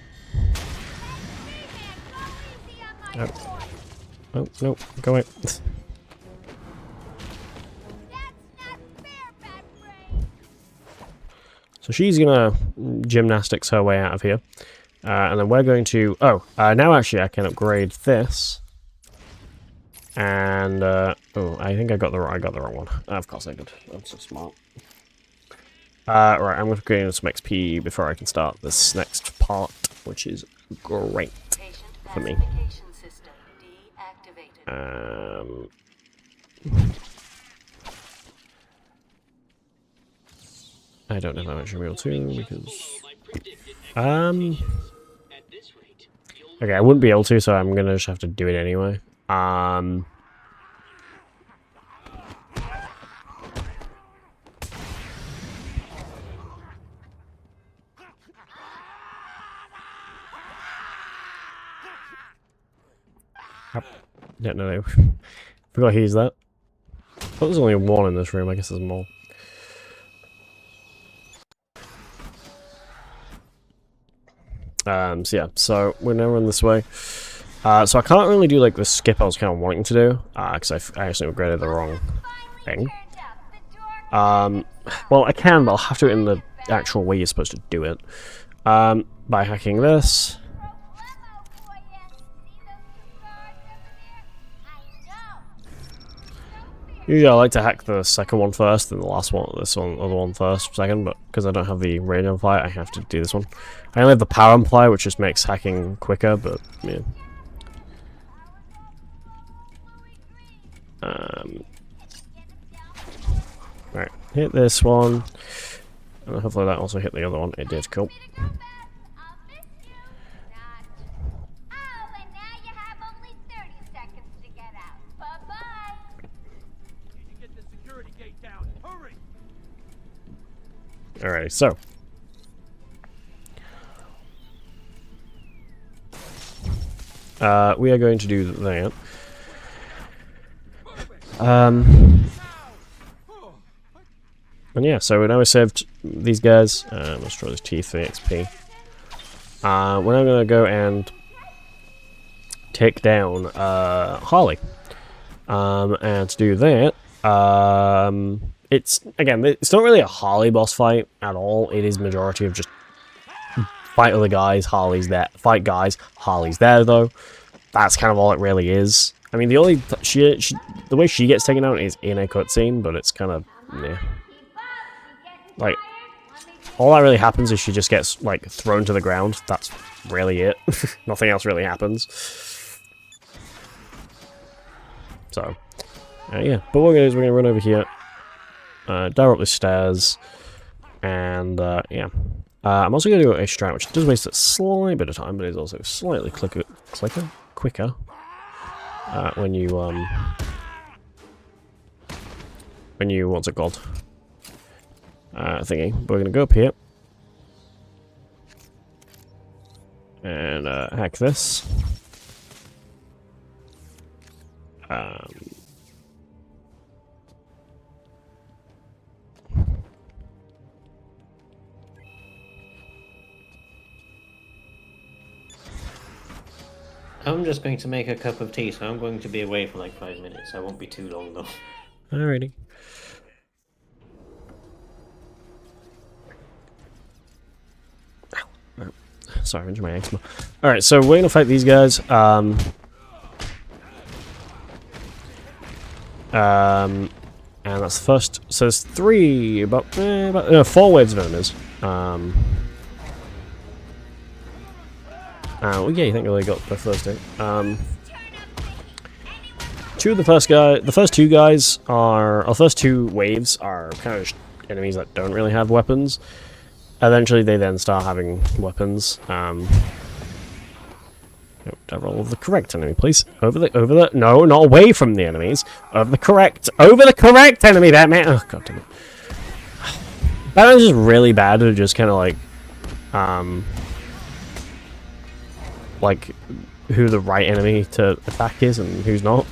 Oh. Oh, no. Go away. So she's gonna gymnastics her way out of here. And then we're going to... Oh, now actually I can upgrade this. And, oh, I think I got the wrong one. Of course I did. I'm so smart. Right, I'm going to gain some XP before I can start this next part, which is great for me. I don't know how much I'm able to, because... Okay, I wouldn't be able to, so I'm going to just have to do it anyway. Don't know. Forgot he used that. I thought there's only one in this room. I guess there's more. So yeah. So we're now run this way. So I can't really do like the skip I was kind of wanting to do, because I actually upgraded the wrong thing. Well, I can, but I'll have to do it in the actual way you're supposed to do it. By hacking this. Usually I like to hack the second one first, and the last one, other one first, second, but because I don't have the range amplifier, I have to do this one. I only have the power amplifier, which just makes hacking quicker, but yeah. Right, hit this one, and hopefully that also hit the other one. It did, cool. Alright, so. We are going to do that. And yeah, so now we saved these guys. Let's try this teeth for the XP. We're now going to go and take down Harley. And to do that, it's not really a Harley boss fight at all. It is majority of just fight other guys, Harley's there. Fight guys, Harley's there though. That's kind of all it really is. I mean, the only the way she gets taken out is in a cutscene, but it's kind of yeah. Like all that really happens is she just gets like thrown to the ground. That's really it. Nothing else really happens. So yeah, but what we're gonna do is we're gonna run over here. Dive up the stairs, and yeah. I'm also going to do a strat, which does waste a slight bit of time, but is also slightly quicker when you what's it called? Thingy. But we're going to go up here and hack this. I'm just going to make a cup of tea, so I'm going to be away for like 5 minutes. I won't be too long though. Alrighty. Ow. Sorry, I'm injured my eczema. Alright, so we're gonna fight these guys. And that's the first. So there's four waves of enemies. Well, yeah, you think we got the first two. The first two waves are kind of enemies that don't really have weapons. Eventually, they then start having weapons. Roll the correct enemy, please. Over the, no, not away from the enemies. Over the correct enemy, Batman. Oh, god damn it. Batman's just really bad at just kind of like who the right enemy to attack is and who's not.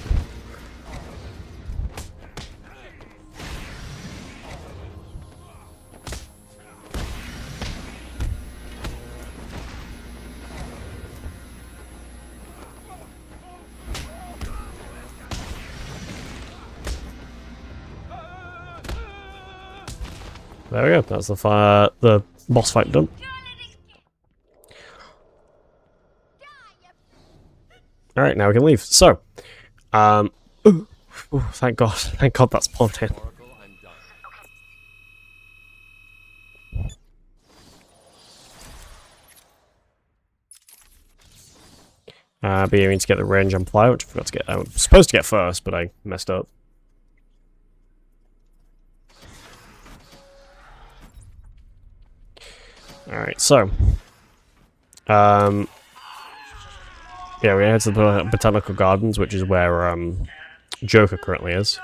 There we go. That's the boss fight done. Alright, now we can leave. So, thank God that's spawned in. But you need to get the range amplifier, which I forgot to get. I was supposed to get first, but I messed up. Alright, so yeah, we head to the Botanical Gardens, which is where Joker currently is.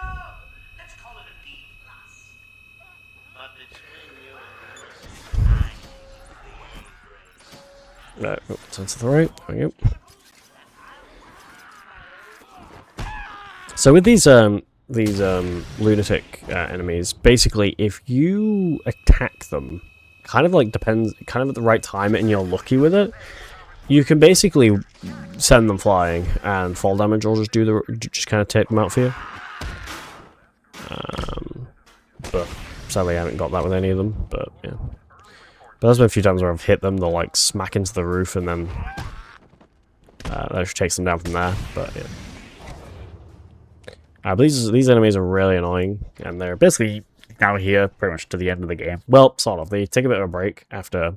No, turn to the right. There we go. So with these lunatic enemies, basically, if you attack them, kind of at the right time and you're lucky with it, you can basically send them flying, and fall damage will just kind of take them out for you. But sadly I haven't got that with any of them, but yeah. But there's been a few times where I've hit them, they'll like smack into the roof and then that just takes them down from there, but yeah. But these enemies are really annoying, and they're basically down here pretty much to the end of the game. Well, sort of. They take a bit of a break after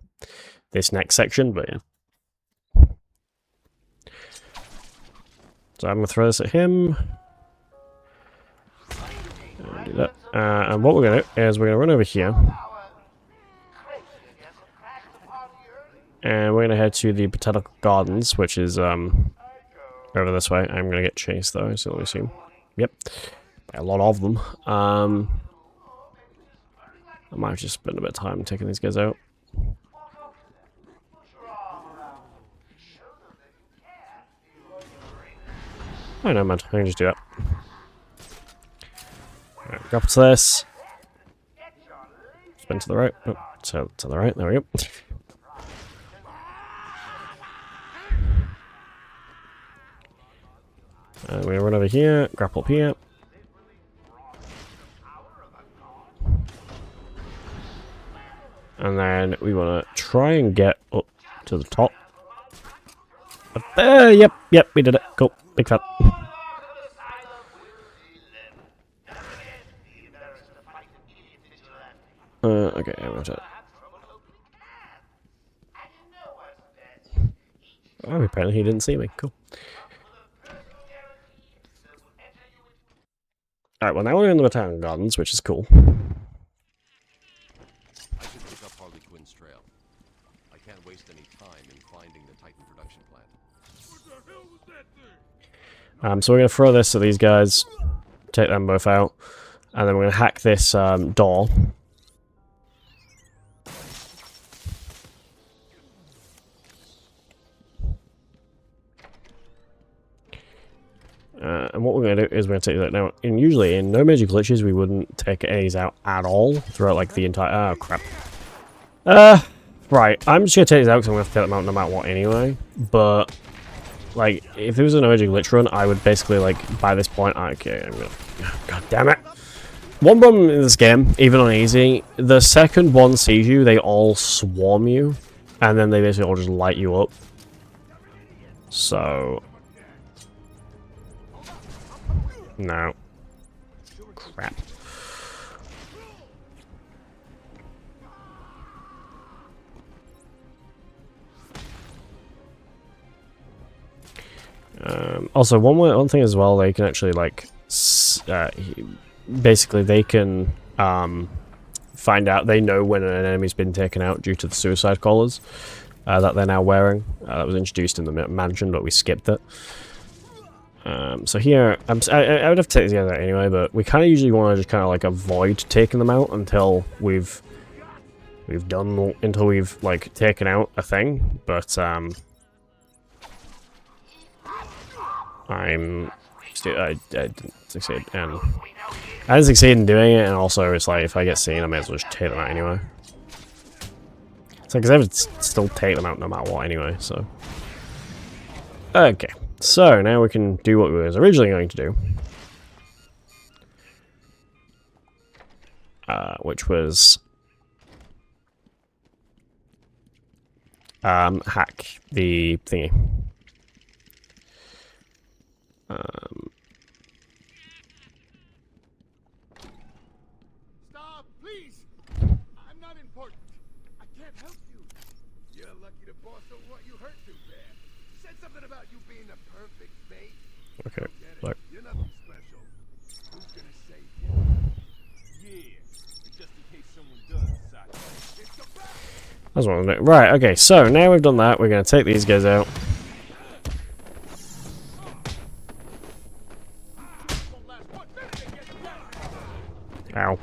this next section, but yeah. So I'm going to throw this at him. Do that. And what we're going to do is we're going to run over here. And we're going to head to the Botanical Gardens, which is over this way. I'm going to get chased though, so let me see. Yep. A lot of them. I might have just spent a bit of time taking these guys out. Oh no, man. I can just do that. Alright, go up to this. Spin to the right. Oh, to the right. There we go. And we're gonna run over here, grapple up here. And then we want to try and get up to the top. Up there, yep, we did it. Cool, big fat. Okay, I'm gonna try. Oh, apparently he didn't see me. Cool. Alright, well now we're in the Botanical Gardens, which is cool. I should pick up Harley Quinn's trail. I can't waste any time in finding the Titan production plant. What the hell was that thing? So we're going to throw this at these guys, take them both out, and then we're going to hack this door. And what we're going to do is we're going to take that now. And usually in no major glitches we wouldn't take A's out at all throughout like the entire. Oh crap. Right. I'm just going to take these out because I'm going to have to take them out no matter what anyway. But like if there was an major glitch run, I would basically like by this point. Okay, I'm gonna. God damn it. One problem in this game, even on easy, the second one sees you, they all swarm you, and then they basically all just light you up. So. No. Crap. Also, one thing as well, they can actually like, basically they can find out. They know when an enemy's been taken out due to the suicide collars that they're now wearing. That was introduced in the mansion, but we skipped it. So here, I would have to take these guys out anyway, but we kind of usually want to just kind of like avoid taking them out until we've like taken out a thing. But I didn't succeed, and I didn't succeed in doing it, and also it's like if I get seen, I may as well just take them out anyway. So because I would still take them out no matter what anyway. So okay. So, now we can do what we was originally going to do. Which was... hack the thingy. Stop, please! I'm not important. I can't help you. You're lucky the boss don't want you hurt too bad. Said something about you being the perfect mate. Okay, look. You're nothing special. Who's gonna save you? Yeah, just in case someone does decide. It's the back. That's what I'm doing. Right, okay, so now we've done that, we're going to take these guys out. Ow.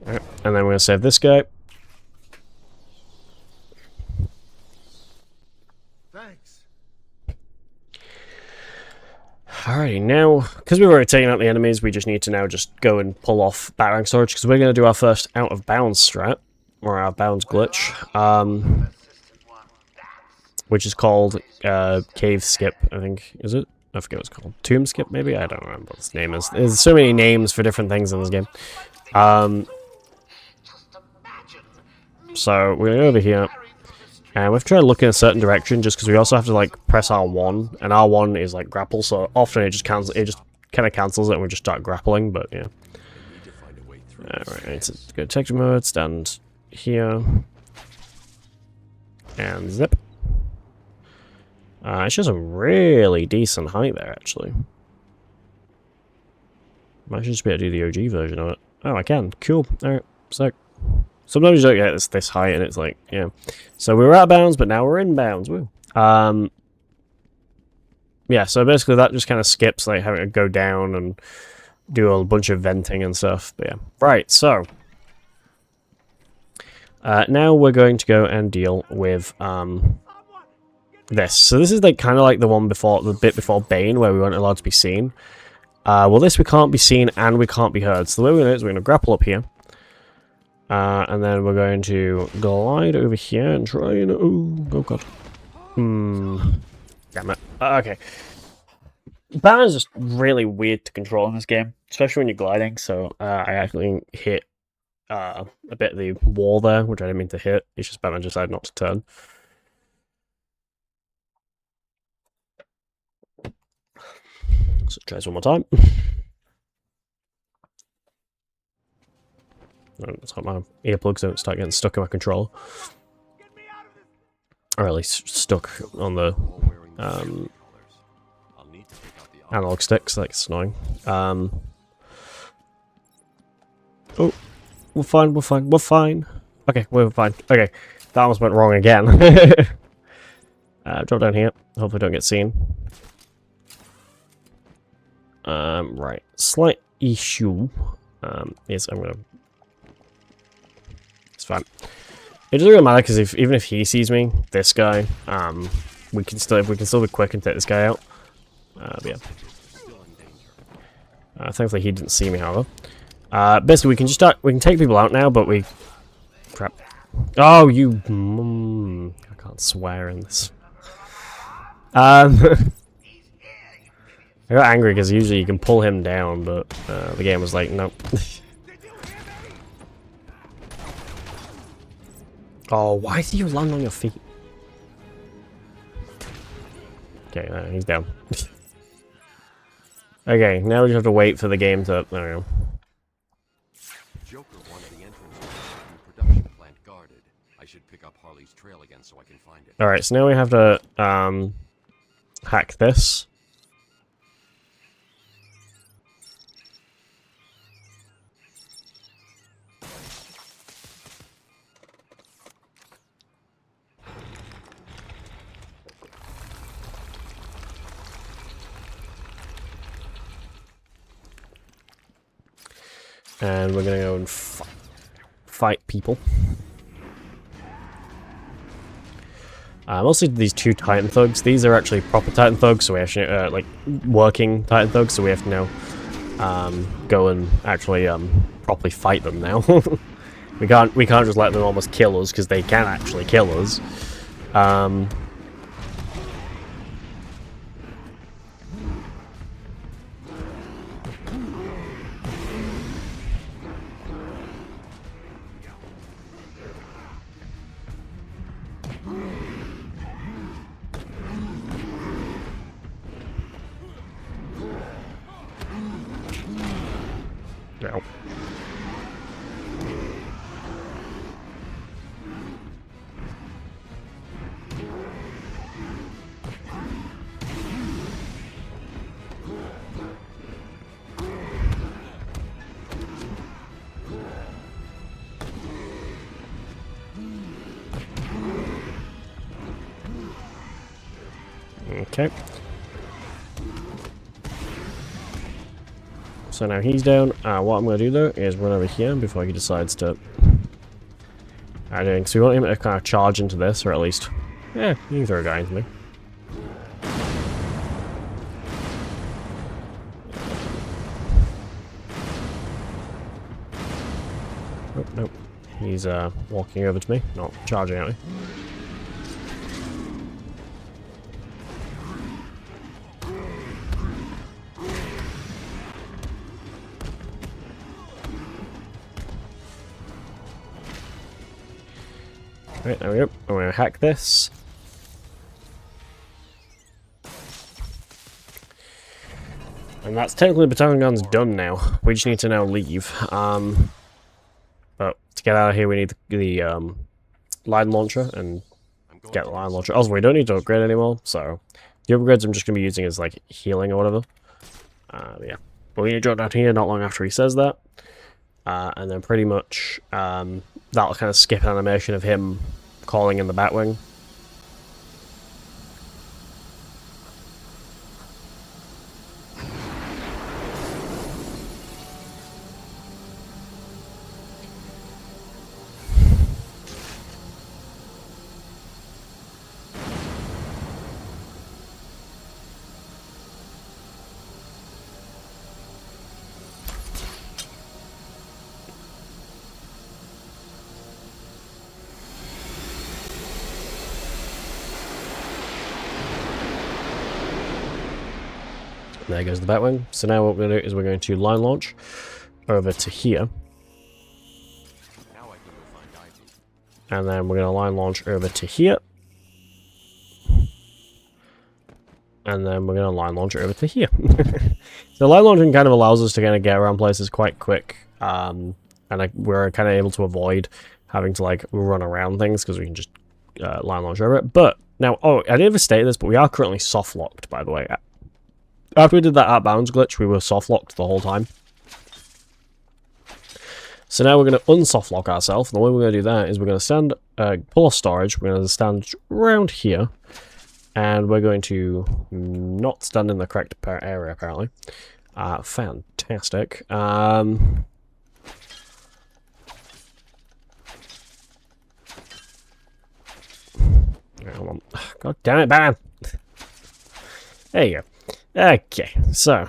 Right, and then we're going to save this guy. Thanks. Alrighty, now, because we've already taken out the enemies, we just need to now just go and pull off background storage, because we're going to do our first out-of-bounds strat, or out-of-bounds glitch, which is called Cave Skip, I think, is it? I forget what it's called. Tomb Skip, maybe? I don't remember what this name is. There's so many names for different things in this game. So, we're going to go over here. And we have to try to look in a certain direction, just because we also have to, like, press R1. And R1 is, like, grapple, so often it just kind of cancels it and we just start grappling, but, yeah. Alright, I need to go to texture mode, stand here. And zip. It shows a really decent height there, actually. Might just be able to do the OG version of it. Oh, I can. Cool. Alright, sick. Sometimes you don't get this height, and it's like, yeah. So we were out of bounds, but now we're in bounds. Woo. Yeah, so basically that just kind of skips, like, having to go down and do a bunch of venting and stuff. But yeah. Right, so. Now we're going to go and deal with, this. So this is, like, kind of like the one before, the bit before Bane, where we weren't allowed to be seen. Well, this we can't be seen, and we can't be heard. So the way we're going to do is we're going to grapple up here. And then we're going to glide over here and try and... Oh god. Damn it. Okay. Banner is just really weird to control in this game, especially when you're gliding, so I actually hit a bit of the wall there, which I didn't mean to hit. It's just Banner decided not to turn. So try this one more time. Let's hope my earplugs don't start getting stuck in my controller. Or at least stuck on the analog sticks, that's annoying. Oh, we're fine, we're fine, we're fine. Okay, we're fine. Okay, that almost went wrong again. Drop down here, hopefully don't get seen. Right, slight issue is I'm gonna... It's fine. It doesn't really matter because even if he sees me, this guy, we can still be quick and take this guy out. But yeah. Thankfully he didn't see me, however. Basically we can take people out now, but we... Crap. Oh, you... I can't swear in this. I got angry because usually you can pull him down, but the game was like, nope. Oh, why do you land on your feet? Okay, he's down. Okay, now we just have to wait for the game to... There we go. Joker wanted the entrance to the production plant guarded. I should pick up Harley's trail again so I can find it. Alright, so now we have to hack this. And we're gonna go and fight people. Mostly these two Titan thugs. These are actually proper Titan thugs, so we actually like working Titan thugs. So we have to now go and actually properly fight them now. we can't just let them almost kill us because they can actually kill us. No. Okay. So now he's down. What I'm going to do though is run over here before he decides to... So we want him to kind of charge into this, or at least... Yeah, you can throw a guy into me. Oh, no. He's walking over to me, not charging at me. Right, there we go. I'm going to hack this. And that's technically Battalion Gun's done now. We just need to now leave. But to get out of here we need the line launcher and get the line launcher. Also, we don't need to upgrade anymore, so the upgrades I'm just going to be using as like healing or whatever. Yeah. But we need to drop down here not long after he says that. And then pretty much that'll kind of skip an animation of him calling in the Batwing. There goes the Batwing. So now what we're going to do is we're going to line launch over to here. Now I can go find Ivy. And then we're going to line launch over to here. And then we're going to line launch over to here. So line launching kind of allows us to kind of get around places quite quick. And we're kind of able to avoid having to like run around things because we can just line launch over it. But now, oh, I didn't even state this, but we are currently soft locked, by the way. After we did that outbounds glitch, we were soft locked the whole time. So now we're going to unsoft lock ourselves. And the way we're going to do that is we're going to stand, pull off storage. We're going to stand around here. And we're going to not stand in the correct area, apparently. Fantastic. Right, hold on. God damn it, Batman! There you go. Okay, so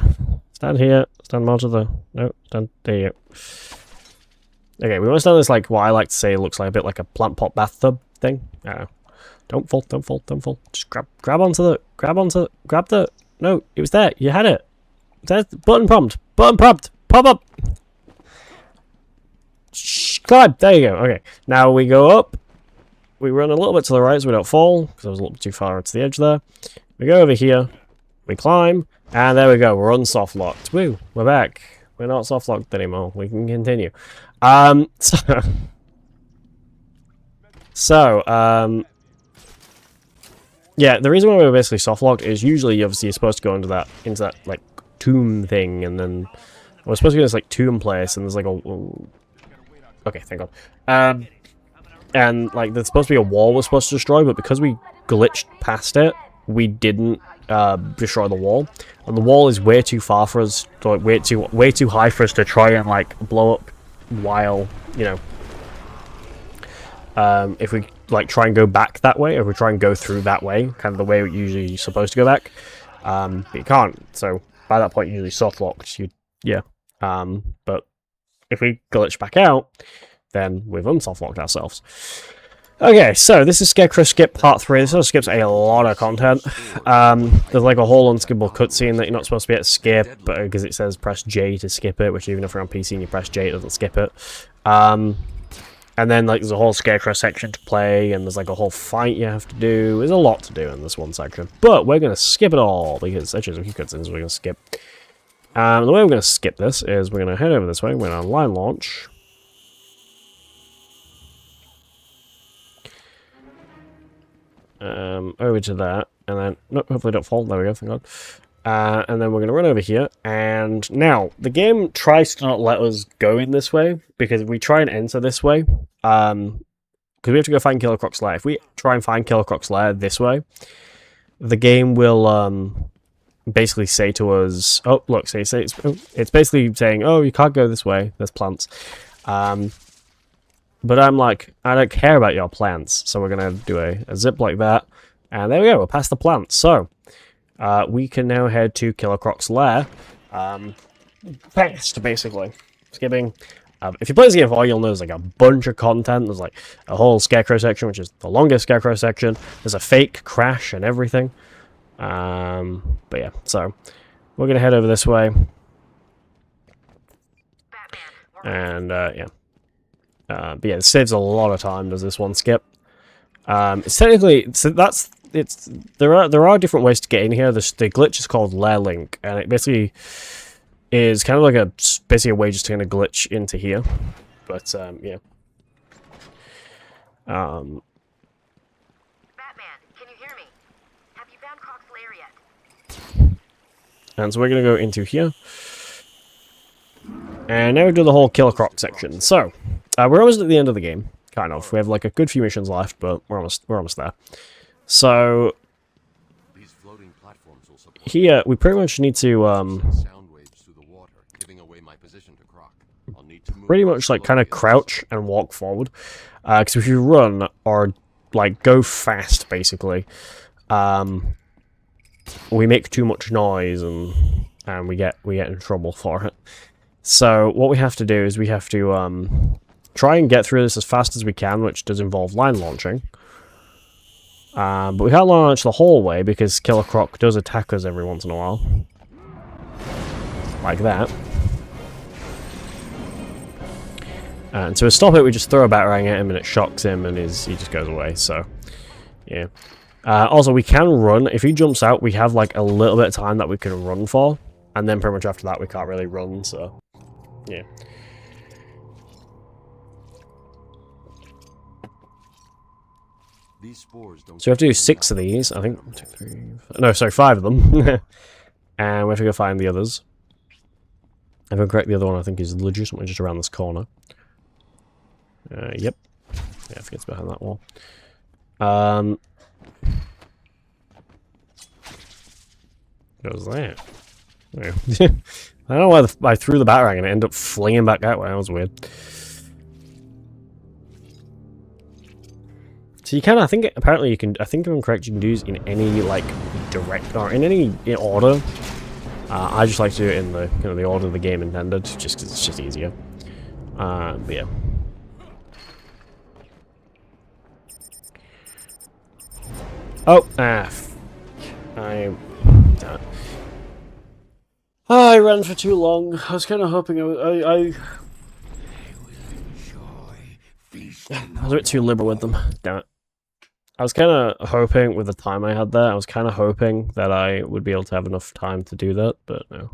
stand here, stand more to the stand there you go. Okay, we want to stand this like what I like to say looks like a bit like a plant pot bathtub thing. I don't know. Don't fall, don't fall, don't fall. Just grab the no, it was there, you had it. There's button prompt, pop up. Climb, there you go. Okay, now we go up. We run a little bit to the right so we don't fall, because I was a little bit too far to the edge there. We go over here. We climb, and there we go. We're unsoft locked. Woo! We're back. We're not soft locked anymore. We can continue. Yeah. The reason why we're basically soft locked is usually, obviously, you're supposed to go into that like tomb thing, and then we're supposed to go to this like tomb place, and there's like a. Okay, thank God. And like there's supposed to be a wall we're supposed to destroy, but because we glitched past it, we didn't destroy the wall, and the wall is way too far for us, like way too high for us to try and like blow up while, you know, if we like try and go back that way, or if we try and go through that way, kind of the way we're usually supposed to go back, but you can't. So by that point, you're usually soft locked. But if we glitch back out, then we've unsoft locked ourselves. Okay, so this is Scarecrow Skip Part 3. This skips a lot of content. There's like a whole unskippable cutscene that you're not supposed to be able to skip, because it says press J to skip it, which even if you're on PC and you press J, it doesn't skip it. And then like there's a whole Scarecrow section to play, and there's like a whole fight you have to do. There's a lot to do in this one section. But we're going to skip it all, because actually there's a few cutscenes we're going to skip. The way we're going to skip this is we're going to head over this way. We're going to line launch. Over to that, and then no, hopefully don't fall. There we go, thank God. And then we're gonna run over here, and now the game tries to not let us go in this way, because if we try and enter this way, because we have to go find Killer Croc's lair. If we try and find Killer Croc's lair this way, the game will basically say to us, oh look, it's basically saying, oh, you can't go this way. There's plants. But I'm like, I don't care about your plants, so we're going to do a zip like that, and there we go, we're past the plants. So, we can now head to Killer Croc's lair, fast, basically. Skipping If you play this game before, you'll know there's like a bunch of content. There's like a whole Scarecrow section, which is the longest Scarecrow section. There's a fake crash and everything. But yeah, so we're gonna head over this way. And yeah. But yeah, it saves a lot of time, does this one skip. It's technically, so there are different ways to get in here. The glitch is called Lair Link, and it basically is kind of like basically a way just to kind of glitch into here. But yeah. Batman, can you hear me? Have you found Croc's lair yet? And so we're gonna go into here. And now we do the whole Killer Croc section. So, we're almost at the end of the game, kind of. We have like a good few missions left, but we're almost there. So, These floating platforms will support here we pretty much need to sound waves through the water, giving away my position to Croc. I'll need to move pretty much like kind of crouch and walk forward. Because if you run or like go fast, basically, we make too much noise and we get in trouble for it. So what we have to do is we have to try and get through this as fast as we can, which does involve line launching. But we can't launch the whole way because Killer Croc does attack us every once in a while. Like that. And to stop it, we just throw a batarang at him and it shocks him and he just goes away, so yeah. Also, we can run. If he jumps out, we have like a little bit of time that we can run for. And then pretty much after that, we can't really run, so yeah. These spores don't. So we have to do 6 of these, I think. 1, 2, 3, 4, no, sorry, 5 of them. And we have to go find the others. If I'm correct, the other one I think is legitimately just around this corner. Yep. Yeah, I think it's behind that wall. What was that? Yeah. I don't know why I threw the batarang and it ended up flinging back that way. That was weird. So you can, I think, apparently you can, I think if I'm correct, you can do this in any, like, direct, or in any order. I just like to do it in the, you know, the order the game intended, just because it's just easier. But yeah. Oh, I ran for too long. I was kind of hoping I was a bit too liberal with them. Damn it. I was kind of hoping, with the time I had there, I was kind of hoping that I would be able to have enough time to do that, but no.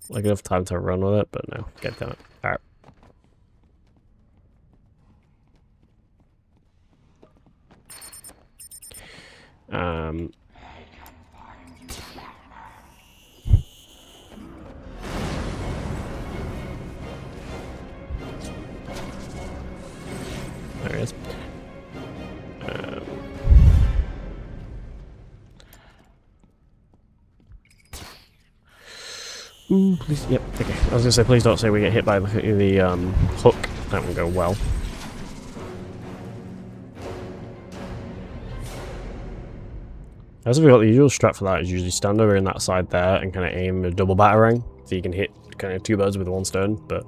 Like enough time to run with it, but no. God damn it. Alright. There it is. Ooh, please, yep, okay. I was gonna say, please don't say we get hit by the hook. That would go well. I also forgot the usual strat for that is usually stand over in that side there and kind of aim a double batarang, so you can hit kind of 2 birds with 1 stone, but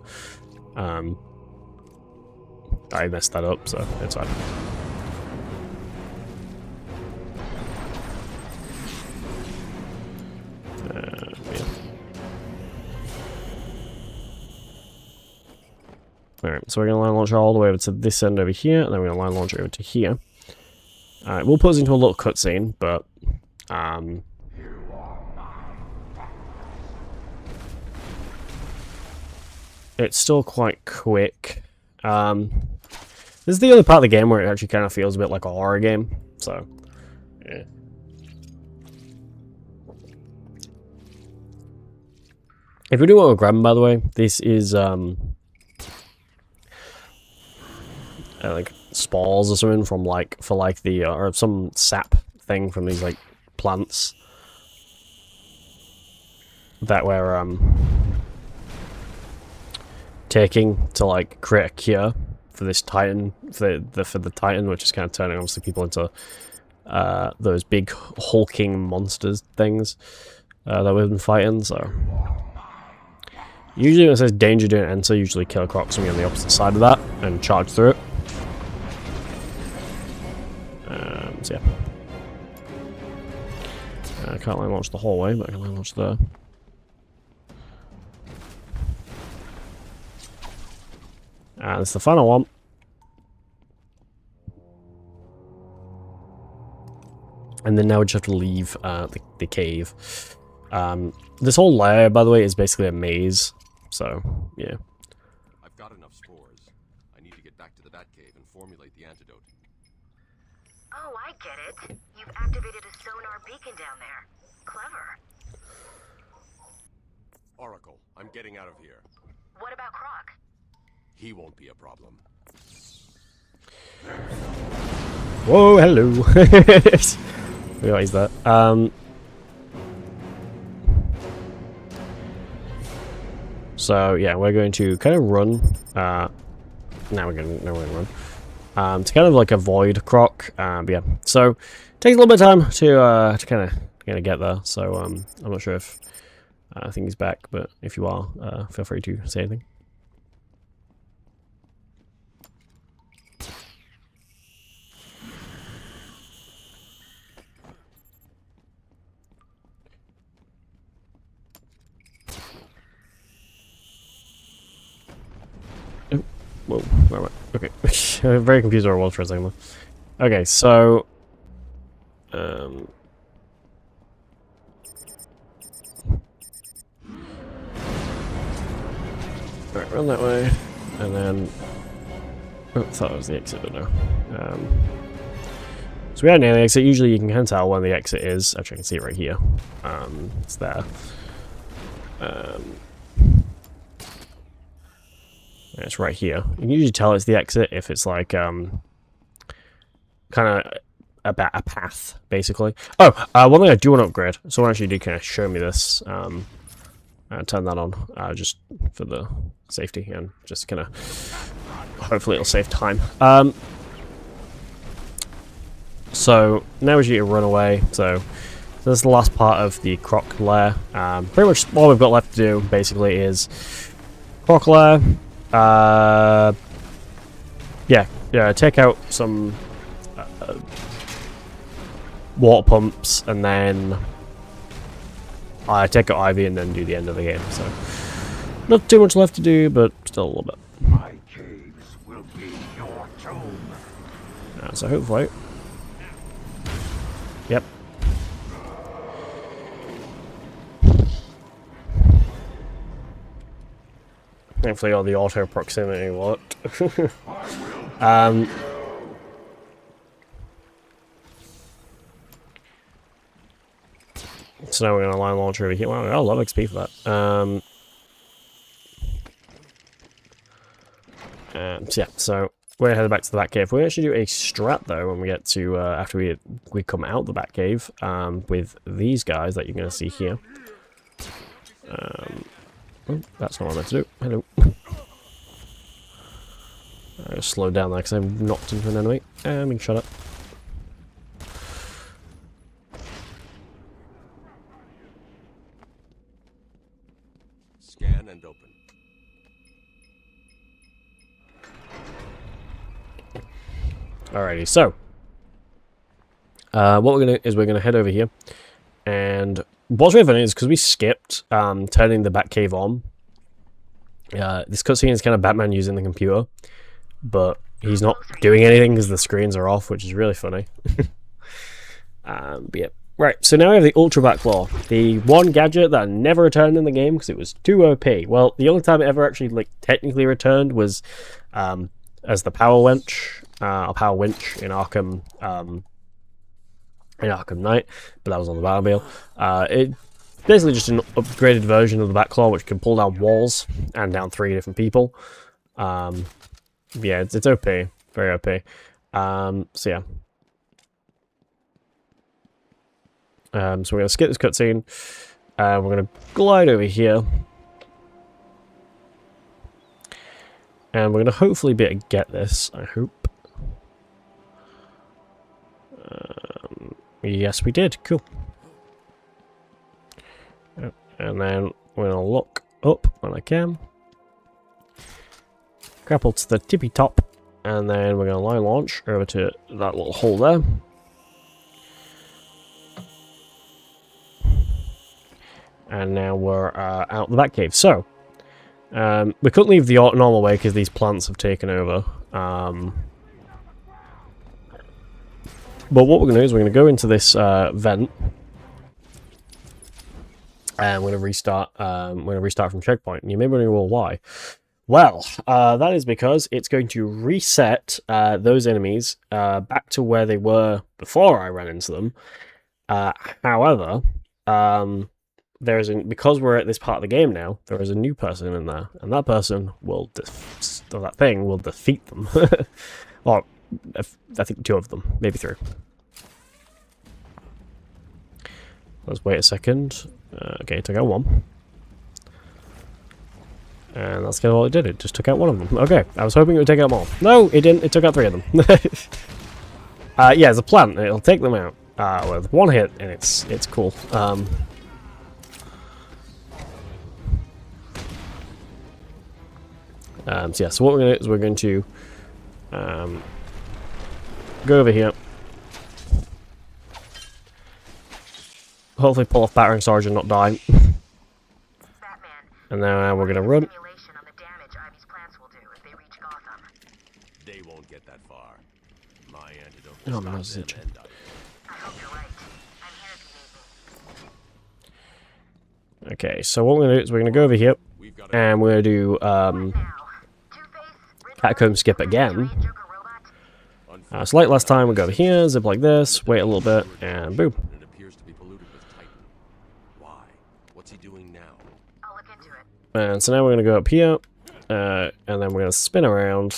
I messed that up, so it's fine. Yeah. Alright, so we're going to line launch all the way over to this end over here, and then we're going to line launch over to here. We'll put us into a little cutscene, but it's still quite quick. This is the only part of the game where it actually kind of feels a bit like a horror game, so yeah. If we do what we're grabbing, by the way, this is like spores or something from like the or some sap thing from these like plants that we're taking to like create a cure for this Titan, for the Titan, which is kind of turning obviously people into those big hulking monsters things that we've been fighting. So Usually when it says danger, don't enter, usually Killer Croc's gonna be on the opposite side of that and charge through it. So yeah. I can't line launch the hallway, but I can line launch there. And it's the final one. And then now we just have to leave the cave. This whole layer, by the way, is basically a maze. So, yeah. I've got enough spores. I need to get back to the Batcave and formulate the antidote. Oh, I get it. You've activated a sonar beacon down there. Clever. Oracle, I'm getting out of here. What about Croc? He won't be a problem. Whoa, hello. What is that? So yeah, we're going to kind of run. Now we're going to run. To kind of like avoid Croc. But yeah, so it takes a little bit of time to kind of get there. So I'm not sure if I think he's back, but if you are, feel free to say anything. Whoa, where am I? Okay. I'm very confused where I was for a second though. Okay, so right, run that way, and then I thought it was the exit, but no. So we had an exit. Usually you can kind of tell when the exit is. Actually, I can see it right here. It's there. It's right here. You can usually tell it's the exit if it's like kind of about a path, basically. Oh, one thing I do want to upgrade. Someone actually did kind of show me this. Turn that on just for the safety and just kind of hopefully it'll save time. So now we need to run away. So this is the last part of the Croc lair. Pretty much all we've got left to do basically is Croc lair. Yeah, take out some water pumps and then take out Ivy and then do the end of the game. So not too much left to do, but still a little bit. My caves will be your tomb. So hopefully, yep. Hopefully all the auto proximity worked. So now we're going to line launch over here. Wow, I love XP for that. So yeah, so we're headed back to the Batcave. We actually do a strat though when we get to after we come out the Batcave with these guys that you're going to see here. Oh, that's not what I meant to do. Hello. I just slowed down there because I knocked into an enemy. I mean, shut up. Scan and open. Alrighty, so what we're gonna head over here, and what's really funny is because we skipped turning the Batcave on. This cutscene is kind of Batman using the computer, but he's not doing anything because the screens are off, which is really funny. But yeah. Right, so now we have the Ultra Batclaw, the one gadget that never returned in the game because it was too OP. Well, the only time it ever actually like technically returned was as the Power Winch, or Power Winch in Arkham Knight, but that was on the Batmobile. It basically just an upgraded version of the Batclaw, which can pull down walls and down 3 different people. Yeah, it's OP, very OP. So yeah. So we're going to skip this cutscene, and we're going to glide over here. And we're going to hopefully be able to get this, I hope. Yes, we did. Cool. And then we're going to look up when I can. Grapple to the tippy top, and then we're going to line launch over to that little hole there. And now we're out the back cave. So, we couldn't leave the normal way because these plants have taken over. But what we're going to do is we're going to go into this vent. And we're going to restart. We're going to restart from checkpoint. And you may be wondering, well, why? Well, that is because it's going to reset those enemies back to where they were before I ran into them. However, because we're at this part of the game now, there is a new person in there, and that person will that thing will defeat them. Or I think 2 of them, maybe 3. Let's wait a second. Okay, took out 1. And that's kind of all it did. It just took out 1 of them. Okay, I was hoping it would take out more. No, it didn't. It took out 3 of them. Yeah, it's a plant. It'll take them out with 1 hit, and it's cool. So yeah, so what we're going to do is we're going to go over here. Hopefully pull off battering storage and not die. Batman, And then we're going to run. simulation on the damage Ivy's plants will do if they reach Gotham. They won't get that far. My antidote Oh, will man, stop that's them it. and Ivy. I hope you're right. I'm here if you need me. Okay, so what we're going to do is we're going to go over here. We've got a And we're going to do Now, Two-Face, Riddler, Catacomb skip again. Joker Robot. So like last time, we go over here, zip like this, wait a little bit, and boom. It appears to be polluted with Titan. Why? What's he doing now? I'll look into it. And so now we're going to go up here, and then we're going to spin around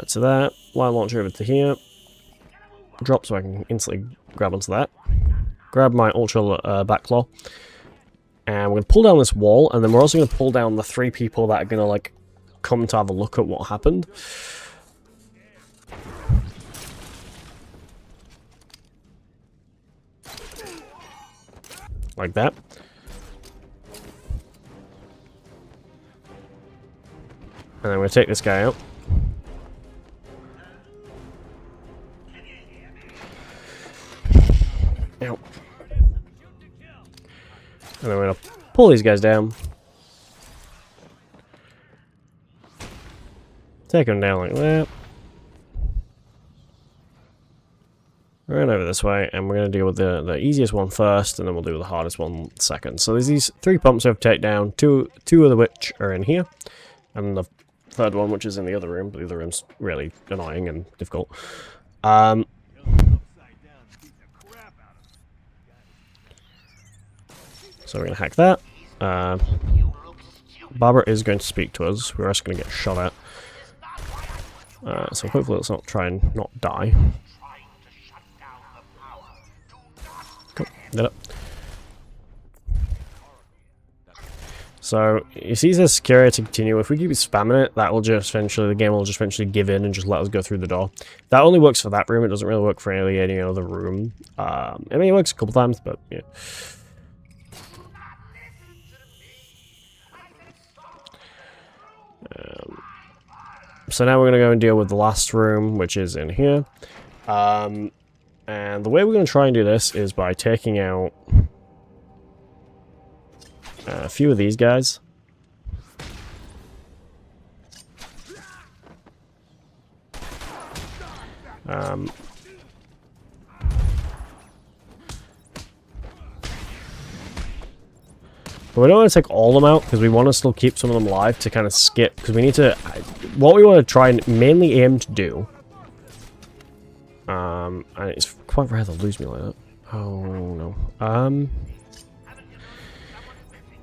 to that, line launch over to here, drop so I can instantly grab onto that, grab my ultra back claw, and we're going to pull down this wall, and then we're also going to pull down the 3 people that are going to like come to have a look at what happened. Like that. And then we're going to take this guy out. Ow. And then we're going to pull these guys down. Take them down like that. Run over this way, and we're going to deal with the easiest one first, and then we'll do the hardest one second. So there's these 3 pumps we have to take down, two of which are in here, and the 3rd one, which is in the other room, but the other room's really annoying and difficult. So we're going to hack that. Barbara is going to speak to us. We're also going to get shot at. So hopefully let's not try and not die. Cool. Did it. So you see this security continue. If we keep spamming it, that will just eventually, the game will just eventually give in and just let us go through the door. That only works for that room. It doesn't really work for any other room. I mean, it works a couple times, but yeah. So now we're going to go and deal with the last room, which is in here. And the way we're going to try and do this is by taking out a few of these guys. But we don't want to take all of them out, because we want to still keep some of them alive to kind of skip, because we need to... What we want to try and mainly aim to do... and it's quite rare to lose me like that. Oh, no.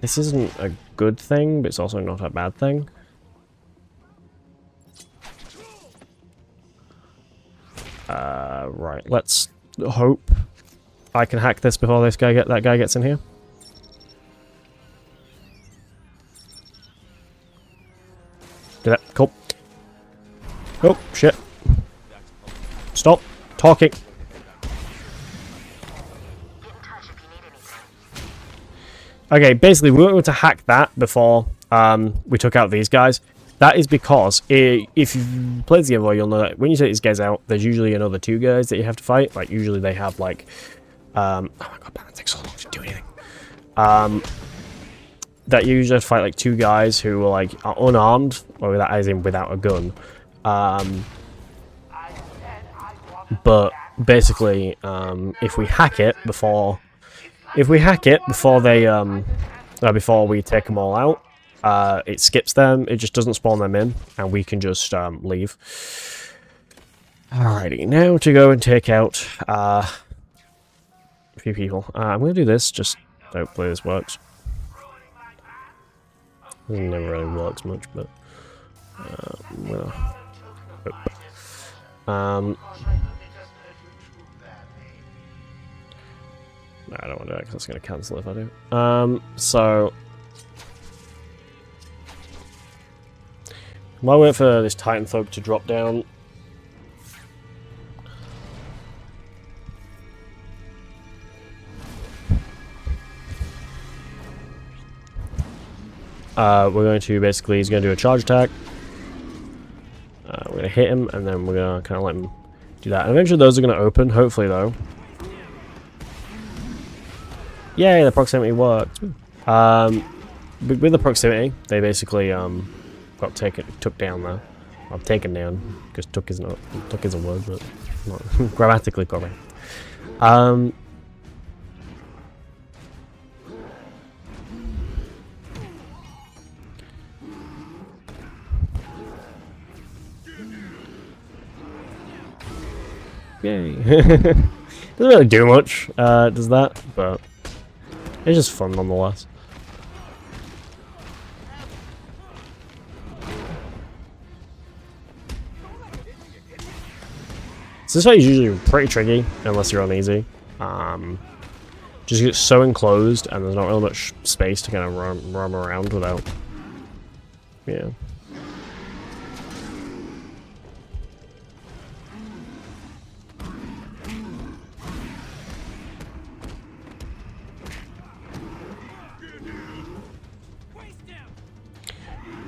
This isn't a good thing, but it's also not a bad thing. Right, let's hope I can hack this before that guy gets in here. Do that. Cool. Oh, shit. Stop talking. Get in touch if you need anything. Okay, basically, we weren't able to hack that before we took out these guys. That is because if you've played the game before, you'll know that when you take these guys out, there's usually another 2 guys that you have to fight. Like, usually they have, like... oh my god, man, it takes so long to do anything. That you usually have to fight, like, 2 guys who are, like, unarmed, or without, as in without a gun. But basically, if we hack it before... If we hack it before they, before we take them all out, it skips them, it just doesn't spawn them in, and we can just leave. Alrighty, now to go and take out a few people. I'm going to do this, just hopefully this works. It never really works much, but... well, no, I don't want to do that because it's going to cancel if I do. So... while I wait for this Titan Thug to drop down... we're going to basically, he's going to do a charge attack. We're going to hit him, and then we're going to kind of let him do that. And eventually those are going to open, hopefully though. Yay, the proximity worked. With the proximity, they basically got took down there. Well, taken down, because took is a word, but not grammatically correct. Yay. Doesn't really do much, does that, but it's just fun nonetheless. So this fight is usually pretty tricky, unless you're on easy. Just get so enclosed, and there's not really much space to kind of roam around without... yeah.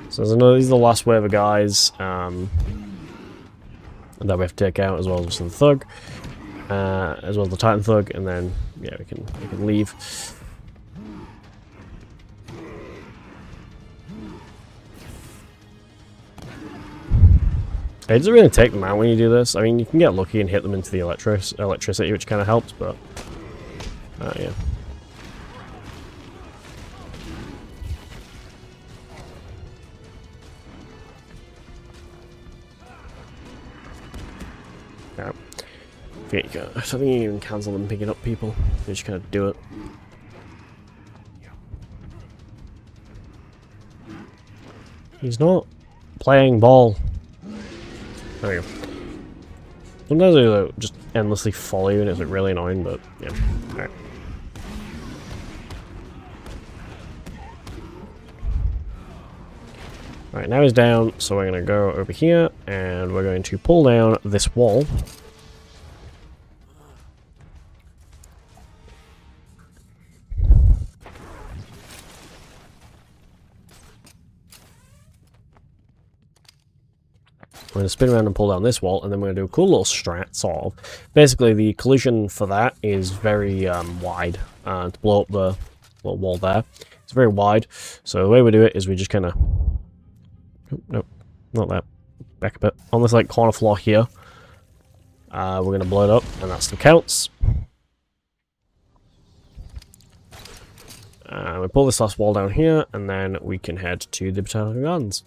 So there's another, these are the last wave of guys that we have to take out, as well as the Thug, as well as the Titan Thug, and then yeah, we can leave. It doesn't really take them out when you do this. I mean, you can get lucky and hit them into the electricity, which kind of helps, but yeah. I don't think you can even cancel them picking up people. You just kind of do it. He's not playing ball. There we go. Sometimes they just endlessly follow you and it's like really annoying, but yeah. Alright. Alright, now he's down, so we're going to go over here and we're going to pull down this wall. We're going to spin around and pull down this wall, and then we're going to do a cool little strat, sort of. Basically, the collision for that is very wide. To blow up the little wall there, it's very wide. So the way we do it is we just kind of... nope, not that. Back a bit. On this like corner floor here, we're going to blow it up, and that still counts. We pull this last wall down here, and then we can head to the Botanical Gardens.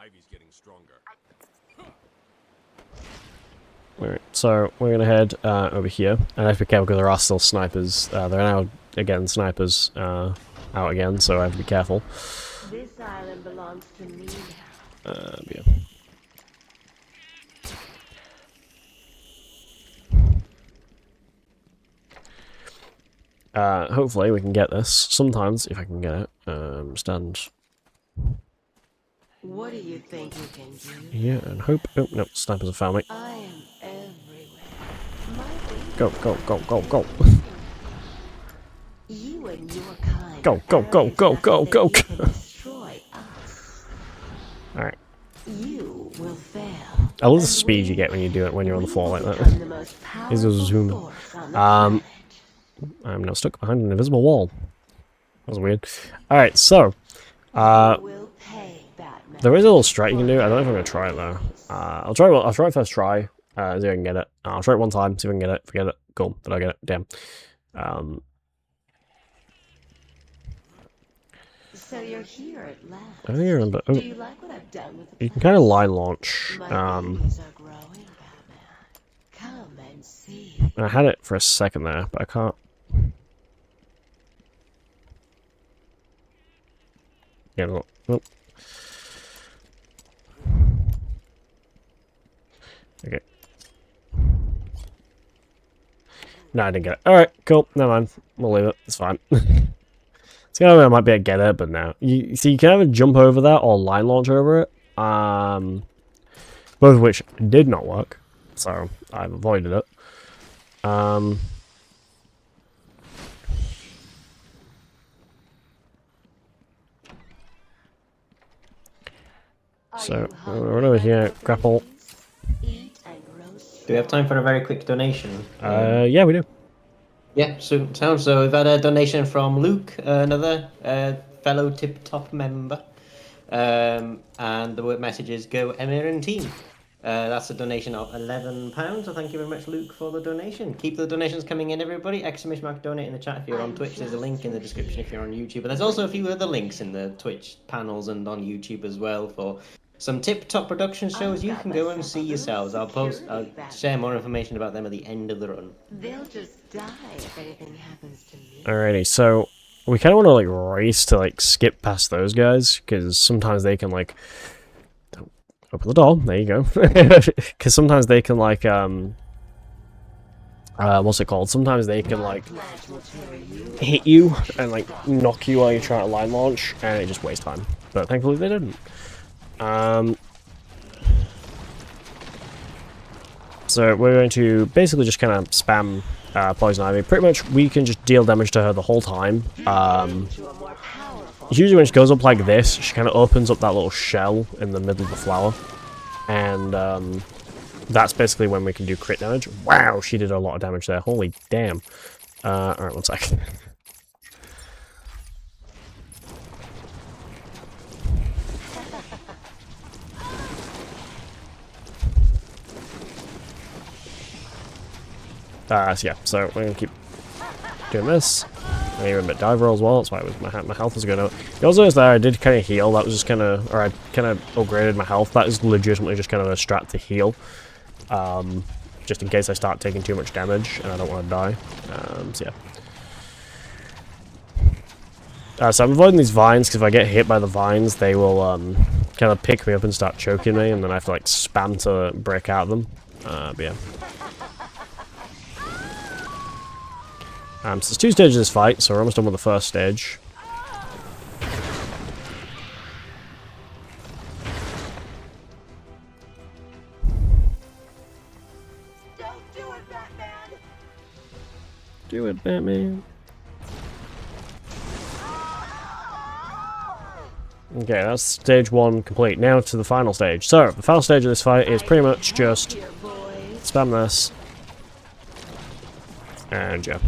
Ivy's getting stronger. Alright, so we're going to head over here, and I have to be careful because there are still snipers. There are now, again, snipers out again, so I have to be careful. This island belongs to me now. Yeah. Hopefully we can get this. Sometimes, if I can get it. Stand. What do you think you can do? Yeah, and hope. Oh, no, snipers have found me. I am everywhere. My baby. Go, go, go, go, go. You and your kind. Go, go, go, go, go, go, go. Destroy us. Alright. You will fail. I love the speed you get when you do it when you're on the floor like that. Is a zoom. I'm now stuck behind an invisible wall. That was weird. Alright, so there is a little strat you can do. I don't know if I'm gonna try it though. I'll try it first try. See if I can get it. I'll try it one time, see if I can get it. Forget it. Cool. Did I get it? Damn. So you're here at last. I don't remember. Oh, Do you like what I've done with the you can kind of line launch. My babies are growing, Batman. Come and see. I had it for a second there, but I can't. Yeah, look. Oh. Okay. No, I didn't get it. Alright, cool. Never mind. We'll leave it. It's fine. It's kind of I might be able to get it, but no. You see, you can either jump over that or line launch over it. Both of which did not work. So, I've avoided it. So, we'll run over here, grapple. Do we have time for a very quick donation? Yeah, we do. Yeah, so sounds so. We've had a donation from Luke, another fellow Tip Top member, and the word message is "Go Emir and team." That's a donation of £11. So thank you very much, Luke, for the donation. Keep the donations coming in, everybody. ! Donate in the chat if you're on Twitch. There's a link in the description if you're on YouTube. But there's also a few other links in the Twitch panels and on YouTube as well for some tip-top production shows you can go and see yourselves. I'll share more information about them at the end of the run. They'll just die if anything happens to me. Alrighty, so we kind of want to like race to like skip past those guys because sometimes they can like open the door. There you go. Because sometimes they can like what's it called? Sometimes they can like hit you and like knock you while you're trying to line launch, and it just wastes time. But thankfully they didn't. So we're going to basically just kind of spam Poison Ivy. Pretty much we can just deal damage to her the whole time. Usually when she goes up like this, she kind of opens up that little shell in the middle of the flower. And that's basically when we can do crit damage. Wow, she did a lot of damage there. Holy damn. Alright, one sec. So yeah, so we're gonna keep doing this. I need a bit dive roll as well. That's why my health was going up. It also is that I did kind of heal. That was just kind of, or I kind of upgraded my health. That is legitimately just kind of a strat to heal, just in case I start taking too much damage and I don't want to die. So yeah. So I'm avoiding these vines because if I get hit by the vines, they will kind of pick me up and start choking me, and then I have to like spam to break out of them. But yeah. So there's 2 stages of this fight, so we're almost done with the first stage. Don't do it, Batman! Do it, Batman. Okay, that's stage 1 complete. Now to the final stage. So, the final stage of this fight is pretty much just spam this. And yeah.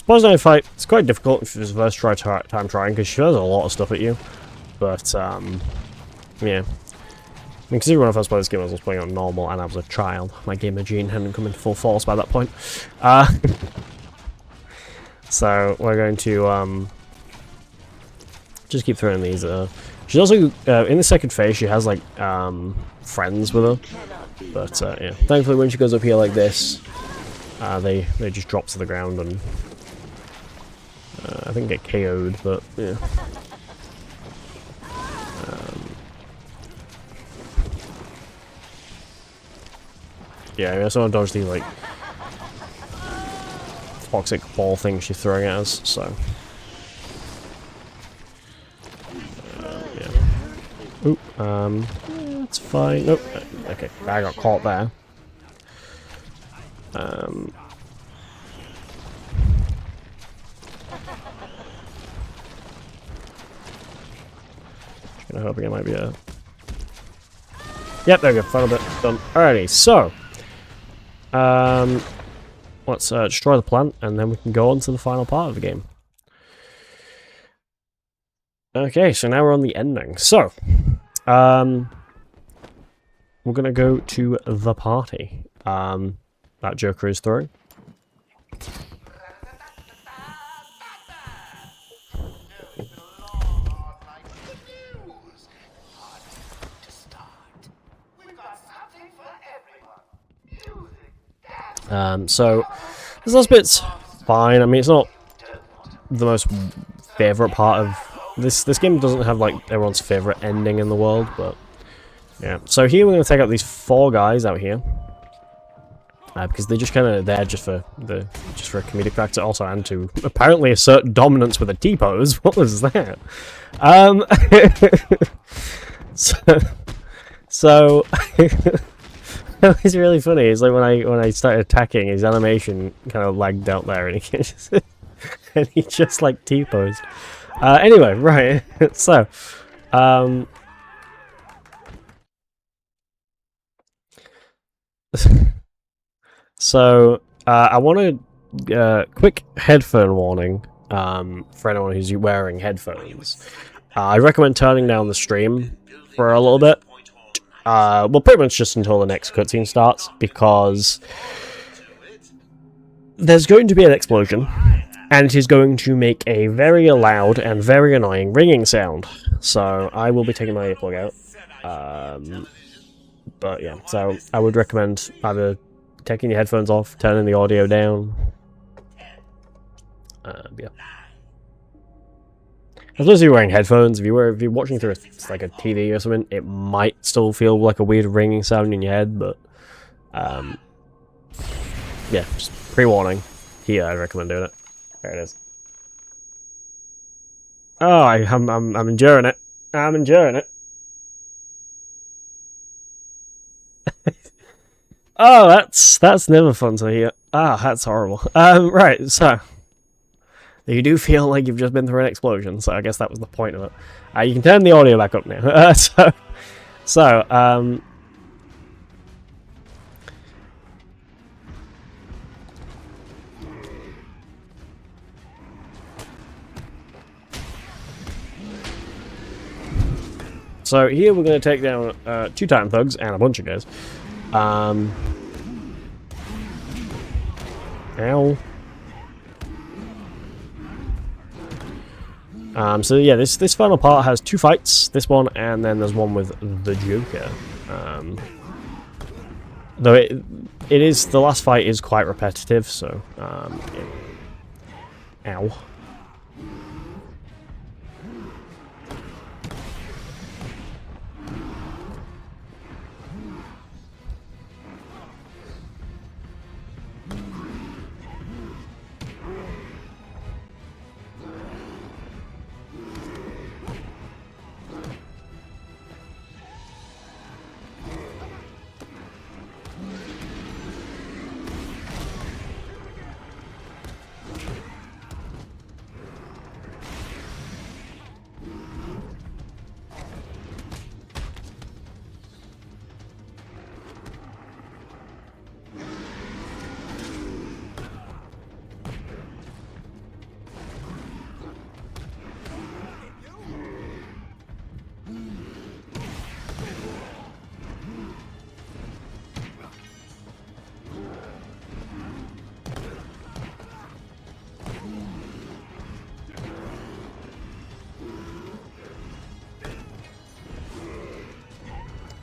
Poison Ivy fight, it's quite difficult if it's the first time trying, because she does a lot of stuff at you. But, yeah. I mean, considering when I first played this game, I was playing on normal, and I was a child. My gamer gene hadn't come into full force by that point. So, we're going to, just keep throwing these, she's also, in the second phase, she has, like, friends with her. But, yeah. Thankfully, when she goes up here like this, they just drop to the ground and I think get KO'd, but yeah. Yeah, I sort of dodge the like toxic ball thing she's throwing at us, so yeah. Oop, yeah, that's fine. Nope. Okay, I got caught there. Just gonna hope it might be a. Yep, there we go. Final bit done. Alrighty, so let's destroy the plant, and then we can go on to the final part of the game. Okay, so now we're on the ending. So, we're gonna go to the party. That Joker is throwing. So this last bit's fine. I mean, it's not the most favorite part of this. This game doesn't have like everyone's favorite ending in the world, but yeah. So here we're gonna take out these 4 guys out here because they're just kind of there just for a comedic factor, also, and to apparently assert dominance with a T-pose. What was that? So. It's really funny. It's like when I started attacking, his animation kind of lagged out there, and he just like T-posed. Anyway, right. So, I want a quick headphone warning for anyone who's wearing headphones. I recommend turning down the stream for a little bit. Well, pretty much just until the next cutscene starts, because there's going to be an explosion, and it is going to make a very loud and very annoying ringing sound. So I will be taking my earplug out. But yeah, so I would recommend either taking your headphones off, turning the audio down. Yeah. As long as you're wearing headphones, if you're watching through like a TV or something, it might still feel like a weird ringing sound in your head, but yeah, just pre-warning. Here, I recommend doing it. There it is. Oh, I'm enduring it. I'm enduring it. Oh, that's never fun to hear. Ah, that's horrible. Right, so. You do feel like you've just been through an explosion, so I guess that was the point of it. You can turn the audio back up now. So here we're going to take down 2 time thugs and a bunch of guys. Ow. So yeah, this final part has 2 fights, this one, and then there's one with the Joker. Though it is, the last fight is quite repetitive, so, yeah. Ow.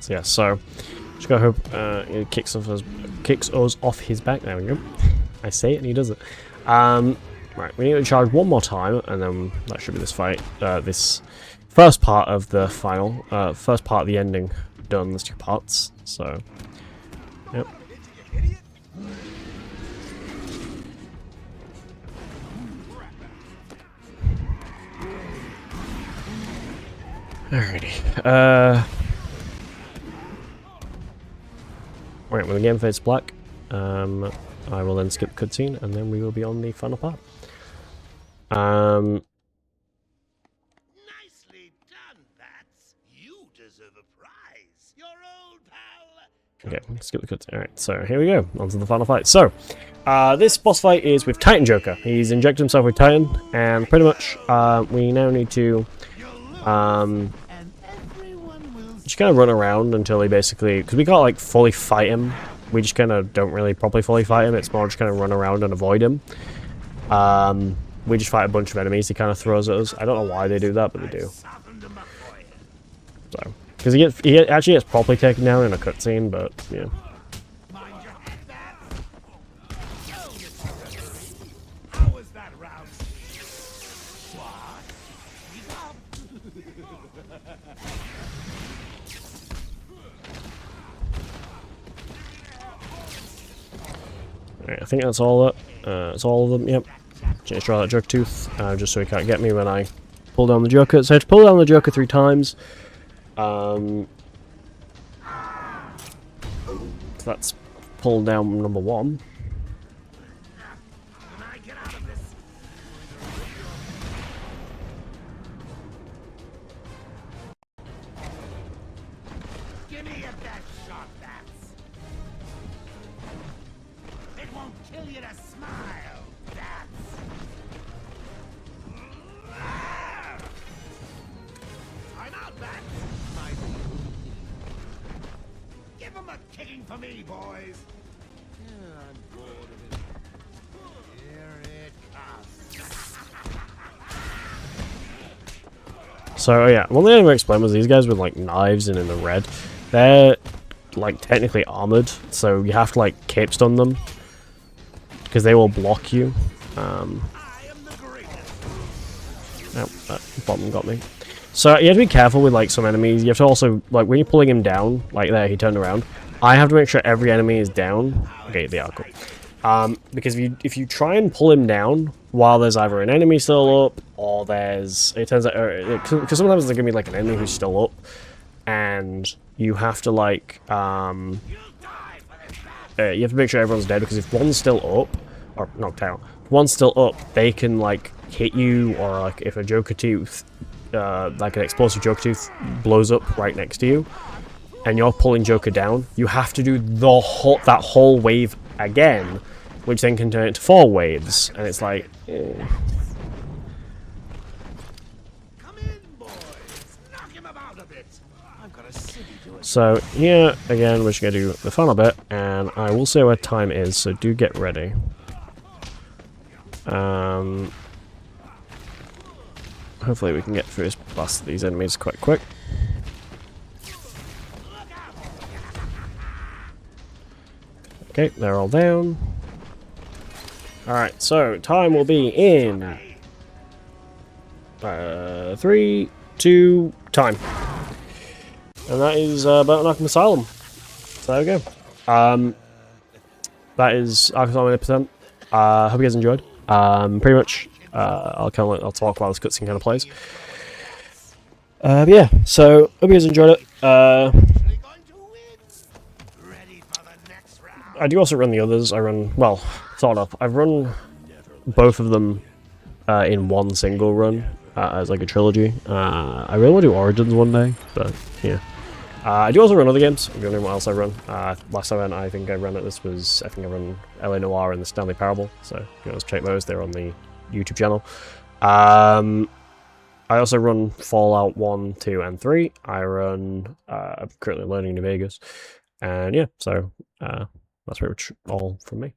So yeah, so just gotta hope it kicks us off his back. There we go. I say it and he does it. Right, we need to charge one more time, and then that should be this fight. This first part of the final, first part of the ending done. There's 2 parts, so yep. Alrighty. Right, when the game fades black, I will then skip the cutscene, and then we will be on the final part. Nicely done, Bats. You deserve a prize. Your old pal. Okay, skip the cutscene. Alright, so here we go. On to the final fight. So, this boss fight is with Titan Joker. He's injected himself with Titan, and pretty much, we now need to, just kind of run around until he basically, because we can't like fully fight him, we just kind of don't really properly fully fight him, it's more just kind of run around and avoid him. We just fight a bunch of enemies he kind of throws at us. I don't know why they do that, but they do. So, because he actually gets properly taken down in a cutscene, but yeah. Alright, I think that's all that. It's all of them, yep. Just try that Joker Tooth, just so he can't get me when I pull down the Joker. So I have to pull down the Joker 3 times. So that's pull down number 1. Give me a best shot, Bats. It won't kill you to smile, Bats. I'm out, Bats. Give him a kicking for me, boys. I'm bored of it. Here it comes. So yeah, one thing I didn't explain was these guys with like knives and in the red, they're like technically armored, so you have to like cape stun them because they will block you. Oh, that bottom got me. So you have to be careful with like some enemies. You have to also, like when you're pulling him down, like there he turned around, I have to make sure every enemy is down. Okay, they are cool. Because if you try and pull him down while there's either an enemy still up or there's, it turns out, because sometimes there's gonna be like an enemy who's still up, and you have to like you have to make sure everyone's dead, because if one's still up or knocked out, if one's still up, they can like hit you, or like if a Joker Tooth, like an explosive Joker Tooth blows up right next to you and you're pulling Joker down, you have to do that whole wave again, which then can turn into 4 waves, and it's like Come in, boys. Knock him about a bit. I've got a city to it. So here again we're just gonna do the final bit, and I will say where time is, so do get ready. Hopefully we can get through this blast these enemies quite quick. Okay, they're all down. Alright, so time will be in 3, 2, time. And that is about Arkham Asylum. So there we go. That is Arkham 100%. Hope you guys enjoyed. Pretty much, I'll talk while this cutscene kind of plays. But yeah, so hope you guys enjoyed it. I do also run the others. I run, well, sort of. I've run both of them in one single run as like a trilogy. I really want to do Origins one day, but yeah. I do also run other games. I'm wondering what else I run. Last time I think I ran it, I think I run LA Noire and the Stanley Parable, so you can always check those. They're on the YouTube channel. I also run Fallout 1, 2, and 3. I'm currently learning New Vegas. And yeah, so that's pretty much all from me.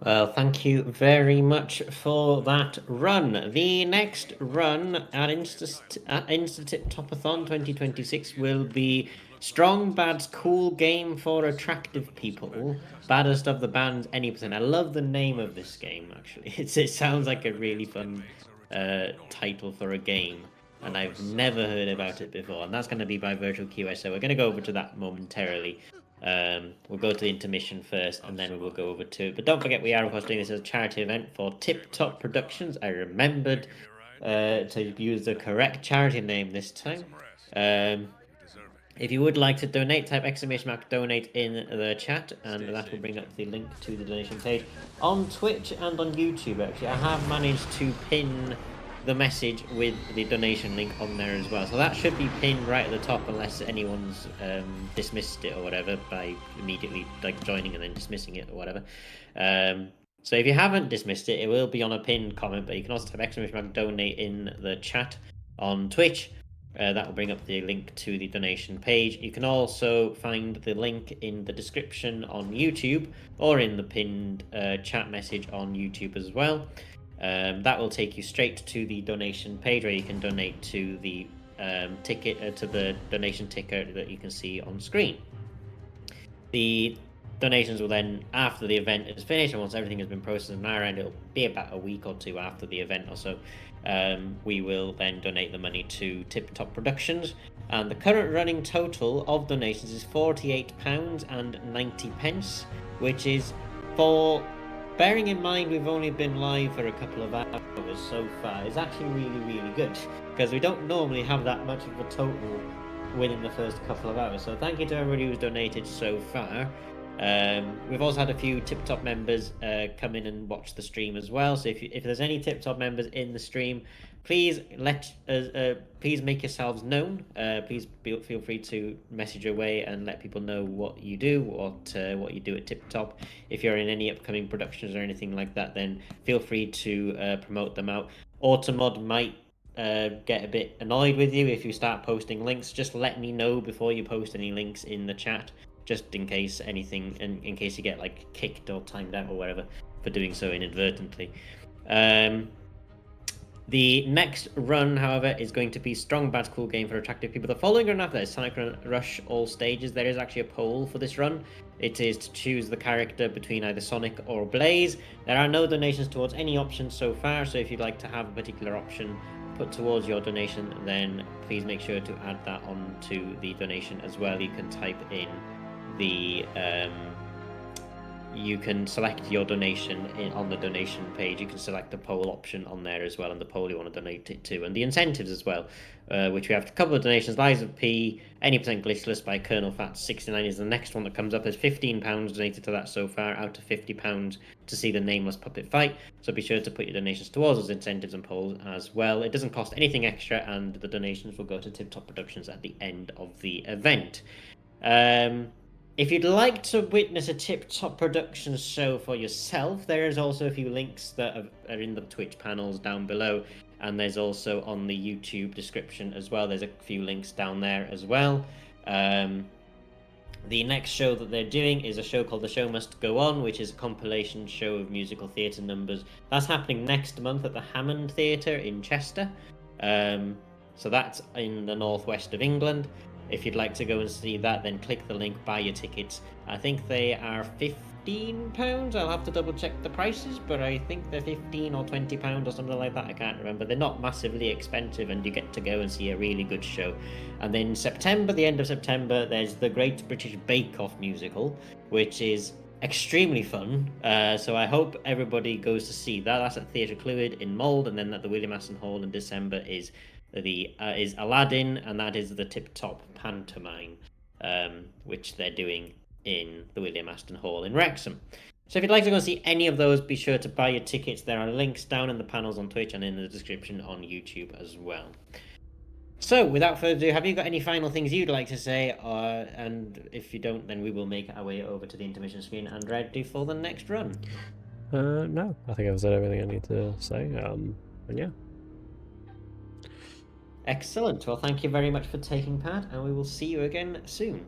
Well, thank you very much for that run. The next run at InstaTipTopathon 2026 will be Strong Bad's Cool Game for Attractive People. Baddest of the Bands, any percent. I love the name of this game, actually. It sounds like a really fun title for a game, and I've never heard about it before. And that's going to be by Virtual QS, so we're going to go over to that momentarily. We'll go to the intermission first, and then we will go over to it. But don't forget, we are, of course, doing this as a charity event for Tip Top Productions. I remembered to use the correct charity name this time. If you would like to donate, type !donate in the chat, and that will bring up the link to the donation page. On Twitch and on YouTube, actually, I have managed to pin the message with the donation link on there as well, so that should be pinned right at the top, unless anyone's dismissed it or whatever by immediately like joining and then dismissing it or whatever. So if you haven't dismissed it, it will be on a pinned comment, but you can also type !donate in the chat on Twitch. That will bring up the link to the donation page. You can also find the link in the description on YouTube or in the pinned chat message on YouTube as well. That will take you straight to the donation page where you can donate to the to the donation ticker that you can see on screen. The donations will then, after the event is finished and once everything has been processed on our end, it'll be about a week or two after the event or so, we will then donate the money to Tip Top Productions. And the current running total of donations is £48.90, which is, for bearing in mind we've only been live for a couple of hours so far, is actually really, really good, because we don't normally have that much of a total within the first couple of hours. So thank you to everybody who's donated so far. We've also had a few Tip Top members come in and watch the stream as well. So if there's any Tip Top members in the stream, please please make yourselves known. Please feel free to message away and let people know what you do, what you do at Tip Top. If you're in any upcoming productions or anything like that, then feel free to promote them out. Automod might get a bit annoyed with you if you start posting links. Just let me know before you post any links in the chat, just in case anything, in case you get like kicked or timed out or whatever for doing so inadvertently. The next run, however, is going to be Strong Bad's Cool Game for Attractive People. The following run after that is Sonic Rush All Stages. There is actually a poll for this run. It is to choose the character between either Sonic or Blaze. There are no donations towards any options so far, so if you'd like to have a particular option put towards your donation, then please make sure to add that on to the donation as well. You can type in the you can select your donation on the donation page. You can select the poll option on there as well, and the poll you want to donate it to, and the incentives as well, which we have a couple of donations. Lies of P, any percent glitchless by Colonel Fat 69 is the next one that comes up. There's £15 donated to that so far, out of £50 to see the Nameless Puppet fight. So be sure to put your donations towards those incentives and polls as well. It doesn't cost anything extra, and the donations will go to Tip Top Productions at the end of the event. If you'd like to witness a Tip Top Productions show for yourself, there is also a few links that are in the Twitch panels down below, and there's also on the YouTube description as well. There's a few links down there as well. The next show that they're doing is a show called The Show Must Go On, which is a compilation show of musical theatre numbers. That's happening next month at the Hammond Theatre in Chester. So that's in the northwest of England. If you'd like to go and see that, then click the link, buy your tickets. I think they are £15. I'll have to double check the prices, but I think they're £15 or £20 or something like that. I can't remember. They're not massively expensive, and you get to go and see a really good show. And then September, the end of September, there's the Great British Bake Off musical, which is extremely fun. So I hope everybody goes to see that. That's at Theatre Clwyd in Mold, and then at the William Aston Hall in December is Aladdin, and that is the Tip Top pantomime, which they're doing in the William Aston Hall in Wrexham. So if you'd like to go see any of those, be sure to buy your tickets. There are links down in the panels on Twitch and in the description on YouTube as well. So without further ado, have you got any final things you'd like to say? And if you don't, then we will make our way over to the intermission screen and ready for the next run. No, I think I've said everything I need to say. And yeah. Excellent. Well, thank you very much for taking part, and we will see you again soon.